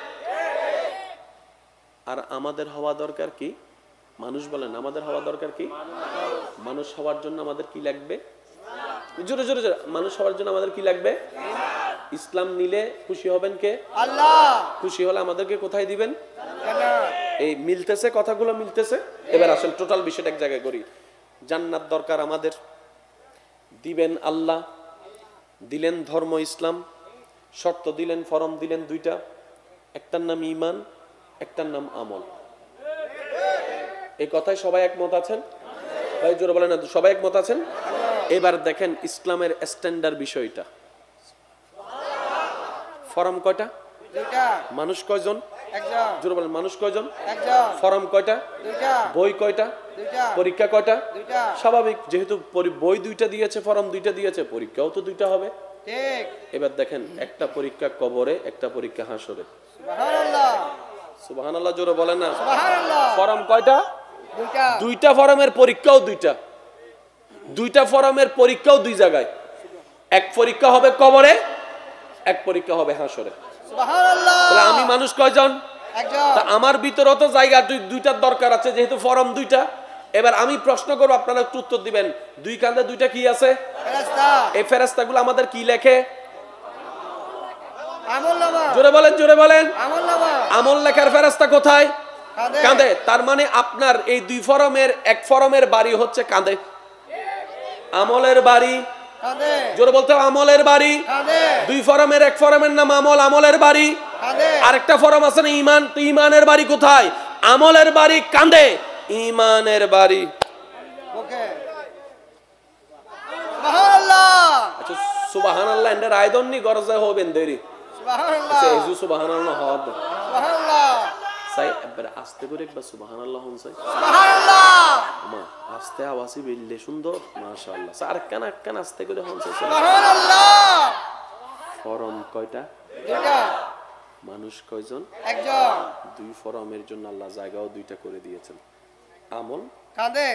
আর আমাদের হওয়া দরকার কি? মানুষ বলেন, আমাদের হওয়া দরকার কি? মানুষ হওয়ার জন্য আমাদের কি লাগবে? জোরে জোরে জোরে, মানুষ হওয়ার জন্য আমাদের কি লাগবে? ইসলাম নিলে খুশি হবেন কে? আল্লাহ খুশি হলে আমাদেরকে কোথায় দিবেন? কেন এই মিলতেছে, কথাগুলো মিলতেছে। এবার আসেন টোটাল বিষয়টা এক জায়গায় করি। জান্নাত দরকার আমাদের, দিবেন আল্লাহ, দিলেন ধর্ম ইসলাম, শর্ত দিলেন, ফরম দিলেন দুইটা, একটার নাম ঈমান, একটার নাম আমল। এই কথায় সবাই একমত আছেন? ভাই জোরে বলেন না, সবাই একমত আছেন? এবার দেখেন ইসলামের স্ট্যান্ডার্ড বিষয়টা। ফরম কয়টা? দুইটা মানুষ কয়জন? একজন জোরে বলেন, মানুষ কয়জন? একজন ফরম কয়টা? দুইটা বই কয়টা? দুইটা পরীক্ষা কয়টা? দুইটা স্বাভাবিক, যেহেতু বই দুইটা দিয়েছে, ফরম দুইটা দিয়েছে, পরীক্ষাও তো দুইটা হবে। ঠিক এবার দেখেন, একটা পরীক্ষা কবরে, একটা পরীক্ষা হাসরে। সুবহানাল্লাহ সুবহানাল্লাহ জোরে বলেন না। সুবহানাল্লাহ ফরম কয়টা? দুইটা দুইটা ফরমের পরীক্ষাও দুইটা, দুইটা ফরমের পরীক্ষাও দুই জায়গায়। এক পরীক্ষা হবে কবরে, এক পরীক্ষা হবে হাসরে। সুবহানাল্লাহ তাহলে আমি মানুষ কয়জন? একজন তা আমার ভিতরে তো জায়গা দুইটার দরকার আছে, যেহেতু ফরম দুইটা। এবার আমি প্রশ্ন করবো, আপনারা একটু উত্তর দিবেন। দুই কাঁধে দুইটা কি আছে? ফেরেশতা এই ফেরেশতাগুলো আমাদের কি লেখে? আমলনামা জোরে বলেন, জোরে বলেন। আমলনামা আমল লেখার ফেরেশতা কোথায়? কাঁধে কাঁধে। তার মানে আপনার এই দুই ফরমের এক ফরমের বাড়ি হচ্ছে কাঁধে, আমলের বাড়ি। কাঁধে জোরে বলতে হবে, আমলের বাড়ি। কাঁধে দুই ফরমের এক ফরমের নাম আমল, আমলের বাড়ি। কাঁধে আরেকটা ফরম আছে না ঈমান, তো ঈমানের বাড়ি কোথায়? আমলের বাড়ি কাঁধে, ঈমানের বাড়ি। ওকে সুবহানাল্লাহ আচ্ছা সুবহানাল্লাহ এন্ডার আইদন নি গরজে হবেন দেরি। সুবহানাল্লাহ আচ্ছা এজু সুবহানাল্লাহ হদ সুবহানাল্লাহ সাই একবার আস্তে করে একবার সুবহানাল্লাহ হন সাই। সুবহানাল্লাহ আমা আস্তে আওয়াজই বেললে সুন্দর, মাশাআল্লাহ। স্যার কানা কানা আস্তে করে হন সাই। সুবহানাল্লাহ ফরম কয়টা? দুইটা মানুষ কয়জন? একজন দুই ফরমের জন্য আল্লাহ জায়গাও দুইটা করে দিয়েছেন, আমল, কাঁধে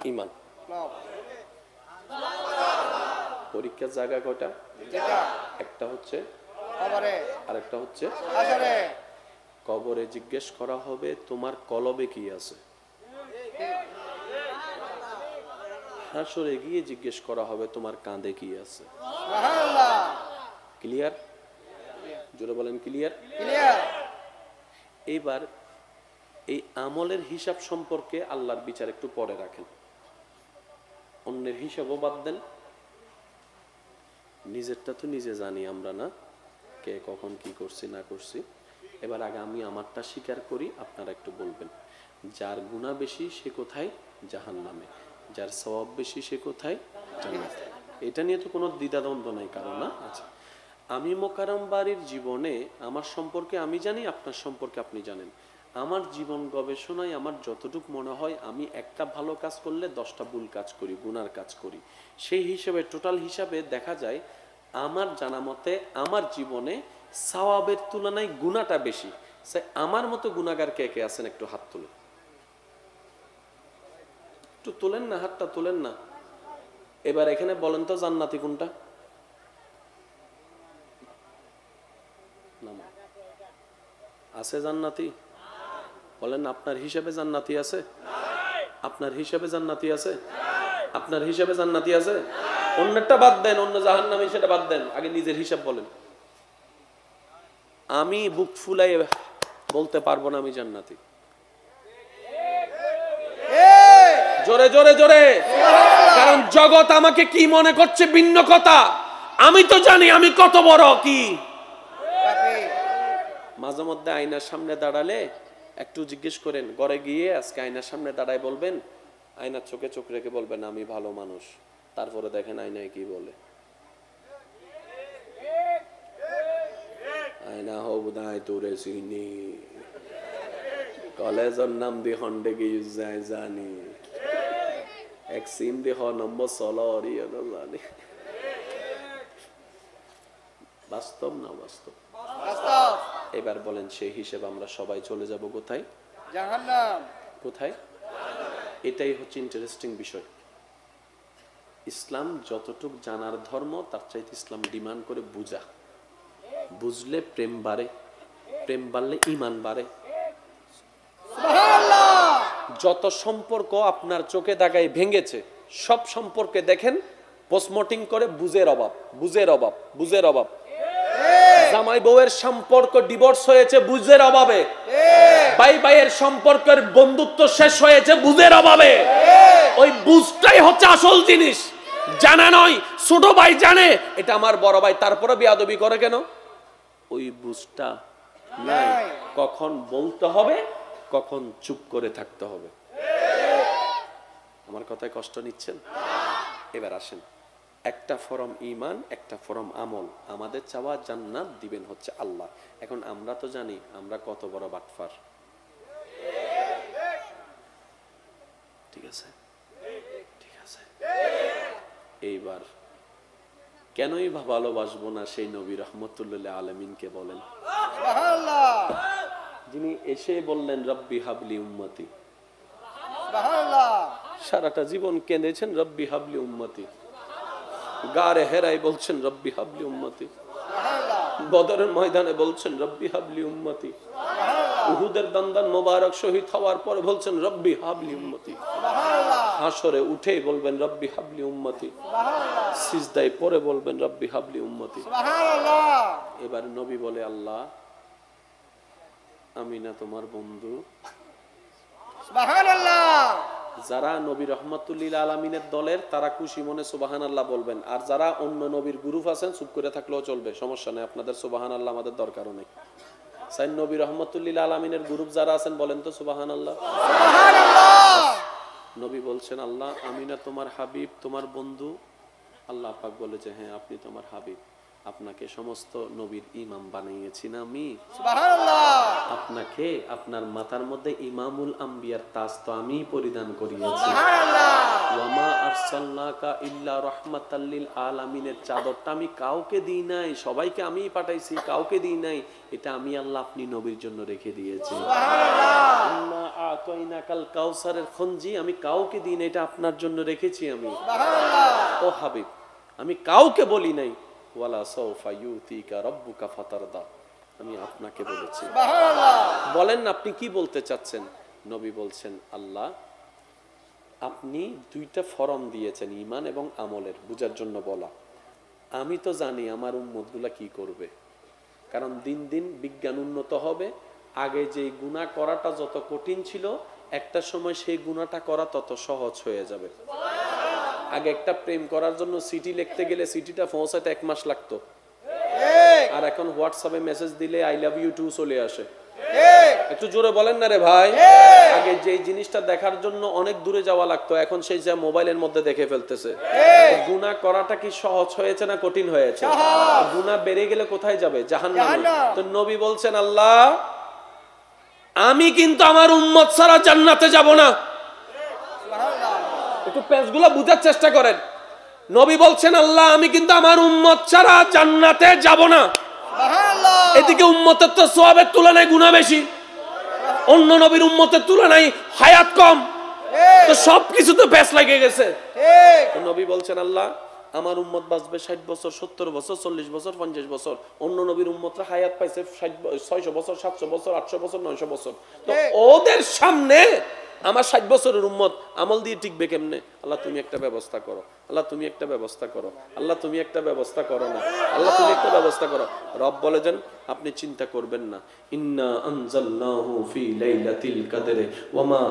ঈমান। লব পরীক্ষার জায়গা কয়টা? দুইটা একটা হচ্ছে কবরে আরেকটা হচ্ছে হাসরে কবরে। জিজ্ঞেস করা হবে তোমার কলবে কি আছে। হাসরে গিয়ে জিজ্ঞেস করা হবে তোমার কাঁধে কি আছে। সুবহানাল্লাহ ক্লিয়ার? জোরে বলেন ক্লিয়ার? ক্লিয়ার এইবার এই আমলের হিসাব সম্পর্কে আল্লাহর বিচার একটু পরে রাখেন, অন্যের হিসাবও বাদ দেন। নিজেরটা তো নিজে জানি আমরা না, কে কখন কি করছি না করছি। এবার আগে আমি আমারটা স্বীকার করি, আপনারা একটু বলবেন। যার গুনাহ বেশি সে কোথায়? জাহান্নামে। যার সওয়াব বেশি সে কোথায়? জান্নাতে। এটা নিয়ে তো কোনো দ্বিধাদ্বন্দ্ব নাই কারণ না। আচ্ছা, আমি মোকাররম বাড়ির জীবনে আমার সম্পর্কে আমি জানি, আপনার সম্পর্কে আপনি জানেন। আমার জীবন গবেষণায় আমার যতটুকু মনে হয়, আমি একটা ভালো কাজ করলে 10টা ভুল কাজ করি, গুনার কাজ করি। সেই হিসেবে টোটাল হিসাবে দেখা যায় আমার জানা মতে আমার জীবনে সওয়াবের তুলনায় গুনাহটা বেশি। আমার মতো গুনাহগার কে কে আছেন একটু হাত তুলেন, একটু তোলেন না, হাতটা তোলেন না। এবার এখানে বলেন তো জান্নাতি কোনটা? আছে জান্নাতি? বলেন আপনার হিসাবে জান্নাতি আছে? আপনার হিসাবে জান্নাতি আছে? আপনার হিসাবে জান্নাতি আছে? অন্যটা বাদ দেন, অন্য জাহান্নামী সেটা বাদ দেন, আগে নিজের হিসাব বলেন। আমি বুক ফুলাই বলতে পারবো না আমি জান্নাতি। জোরে জোরে জোরে, কারণ জগৎ আমাকে কি মনে করছে ভিন্ন কথা। আমি তো জানি আমি কত বড় কি। মাঝে মধ্যে আয়নার সামনে দাঁড়ালে একটু জিজ্ঞেস করেন, ঘরে গিয়ে আজকে আয়নার সামনে দাঁড়ায় বলবেন, আয়নার চোখে চোখ রেখে বলবেন আমি ভালো মানুষ, তারপরে দেখেন আয়নায় কি বলে। আয়না হব নাই তোরে চিনি, কলেজের নাম দি হন্ডে গিয়ে যায় জানি, এক সিম দি হ নম্বর সলরি জানি। বাস্তব না বাস্তব? বাস্তব। এবার বলেন সেই হিসেবে আমরা সবাই চলে যাব কোথায়? জাহান্নাম। কোথায়? এটাই হচ্ছে ইন্টারেস্টিং বিষয়। ইসলাম যতটুক জানার ধর্ম, তার চাইতে ইসলাম ডিমান্ড করে বুঝা। বুঝলে প্রেম বাড়ে, প্রেম বাড়লে ঈমান বাড়ে। সুবহানাল্লাহ। যত সম্পর্ক আপনার চোখে দাগায় ভেঙেছে, সব সম্পর্কে দেখেন পোস্টমর্টিং করে বুঝের অভাব, বুঝের অভাব, বুঝের অভাব। জামাই বউয়ের সম্পর্ক ডিভোর্স হয়েছে বুঝের অভাবে, ভাই ভাইয়ের সম্পর্কের বন্ধুত্ব শেষ হয়েছে বুঝের অভাবে। ওই বুঝটাই হচ্ছে আসল জিনিস, জানা নয়। ছোট ভাই জানে এটা আমার বড় ভাই, তারপরে বেয়াদবি করে কেন? ওই বুঝটা নাই। কখন বলতে হবে, কখন চুপ করে থাকতে হবে। আমার কথায় কষ্ট নিচ্ছেন? এবার আসেন, একটা ফরম ঈমান, একটা ফরম আমল। আমাদের চাওয়া জান্নাত দিবেন হচ্ছে আল্লাহ। এখন আমরা তো জানি আমরা কত বড় বাটফার, ঠিক আছে, ঠিক আছে। এইবার কেনই ভালোবাসবো না সেই নবী রহমতুল্লাহ আলামিনকে বলেন, সুবহানাল্লাহ। যিনি এসে বললেন রব্বি হাবলি উম্মতি। সুবহানাল্লাহ। সারাটা জীবন কেঁদেছেন রব্বি হাবলি উম্মতি, গারে হেরাই বলছেন রব্বি হাবলি উম্মতি, বদরের ময়দানে বলছেন রব্বি হাবলি উম্মতি, উহুদের দন্দান মোবারক শহীদ হওয়ার পরে বলছেন রব্বি হাবলি উম্মতি, হাসরে উঠেই বলবেন রব্বি হাবলি উম্মতি, সিজদায় পরে বলবেন রব্বি হাবলি উম্মতি। এবার নবী বলে, আল্লাহ আমি না তোমার বন্ধু? সুবহানাল্লাহ। যারা নবী রহমাতুল্লিল আলামিনের দলের তারা খুশি মনে সুবহানাল্লাহ বলবেন, আর যারা অন্য নবীর গ্রুপ আছেন চুপ করে থাকলেও চলবে, সমস্যা নেই, আপনাদের সুবহানাল্লাহ আমাদের দরকারও নেই। সাইন নবী রহমাতুল্লিল আলামিনের গ্রুপ যারা আছেন বলেন তো সুবহানাল্লাহ। নবী বলছেন, আল্লাহ আমি না তোমার হাবিব, তোমার বন্ধু? আল্লাহ পাক বলে যে হ্যাঁ আপনি তোমার হাবিব, আপনাকে সমস্ত নবীর ইমাম বানিয়েছি না আমি? সুবহানাল্লাহ। আপনাকে আপনার মাথার মধ্যে ইমামুল আম্বিয়ার তাজ তো আমি পরিধান করিয়েছি। সুবহানাল্লাহ। ওয়ামা আরসালনাকা ইল্লা রাহমাতাল লিল আলামিনের চাদরটা আমি কাউকে দিই নাই, সবাইকে আমিই পাঠাইছি, কাউকে দিই নাই। এটা আমি আল্লাহ আপনি নবীর জন্য রেখে দিয়েছি। সুবহানাল্লাহ। ইন্না আতাইনাকাল কাউসারের খঞ্জি আমি কাউকে দিই না, এটা আপনার জন্য রেখেছি আমি। সুবহানাল্লাহ। ও হাবিব, আমি কাউকে বলি নাই ওয়ালা সাউফা ইউতিকা রাব্বুকা ফাতারদা, আমি আপনাকে বলেছি। সুবহানাল্লাহ। বলেন না আপনি কি বলতে চাচ্ছেন? নবী বলছেন, আল্লাহ আপনি দুইটা ফরম দিয়েছেন ঈমান এবং আমলের, বুঝার জন্য বলা। আমি তো জানি আমার উম্মতগুলা কি করবে, কারণ দিন দিন বিজ্ঞান উন্নত হবে। আগে যে গুনাহ করাটা যত কঠিন ছিল, একটা সময় সেই গুনাহটা করা তত সহজ হয়ে যাবে। আগে একটা প্রেম করার জন্য চিঠি লিখতে গেলে চিঠিটা পৌঁছাতে 1 মাস লাগতো, আর এখন হোয়াটসঅ্যাপে মেসেজ দিলে আই লাভ ইউ টু চলে আসে। একটু জোরে বলেন না রে ভাই। আগে যে জিনিসটা দেখার জন্য অনেক দূরে যাওয়া লাগতো, এখন সেই যা মোবাইলের মধ্যে দেখে ফেলতেছে। গুনাহ করাটা কি সহজ হয়েছে না কঠিন হয়েছে? গুনাহ বেড়ে গেলে কোথায় যাবে? জাহান্নামে। তো নবী বলছেন, আল্লাহ আমি কিন্তু আমার উম্মত ছাড়া জান্নাতে যাব না। একটু পেজগুলো বুঝার চেষ্টা করেন। নবী বলছেন, আল্লাহ আমি কিন্তু আমার উম্মত ছাড়া জান্নাতে যাব না। এদিকে উম্মতের তো সওয়াবের তুলনায় গুনাহ বেশি, অন্য নবীর উম্মতের তুলনায় হায়াত কম, তো সবকিছু তো পেছ লাগে গেছে। নবী বলছেন, আল্লাহ আমার উম্মত বাঁচবে 60 বছর, 70 বছর, 40 বছর, 50 বছর। অন্য নবীর উম্মতরা হায়াত পাইছে 600 বছর, 700 বছর, 800 বছর, 900 বছর। তো ওদের সামনে আমার 60 বছরের উম্মত আমল দিয়ে টিকবে কেমনে? আল্লাহ তুমি একটা ব্যবস্থা করো, আল্লাহ তুমি একটা ব্যবস্থা করো, আল্লাহ তুমি একটা ব্যবস্থা করো না, আল্লাহ তুমি একটা ব্যবস্থা করো। রব বলেছেন আপনি চিন্তা করবেন না, ইন্না আনজালনাহু ফি লাইলাতিল কদরে ওয়া মা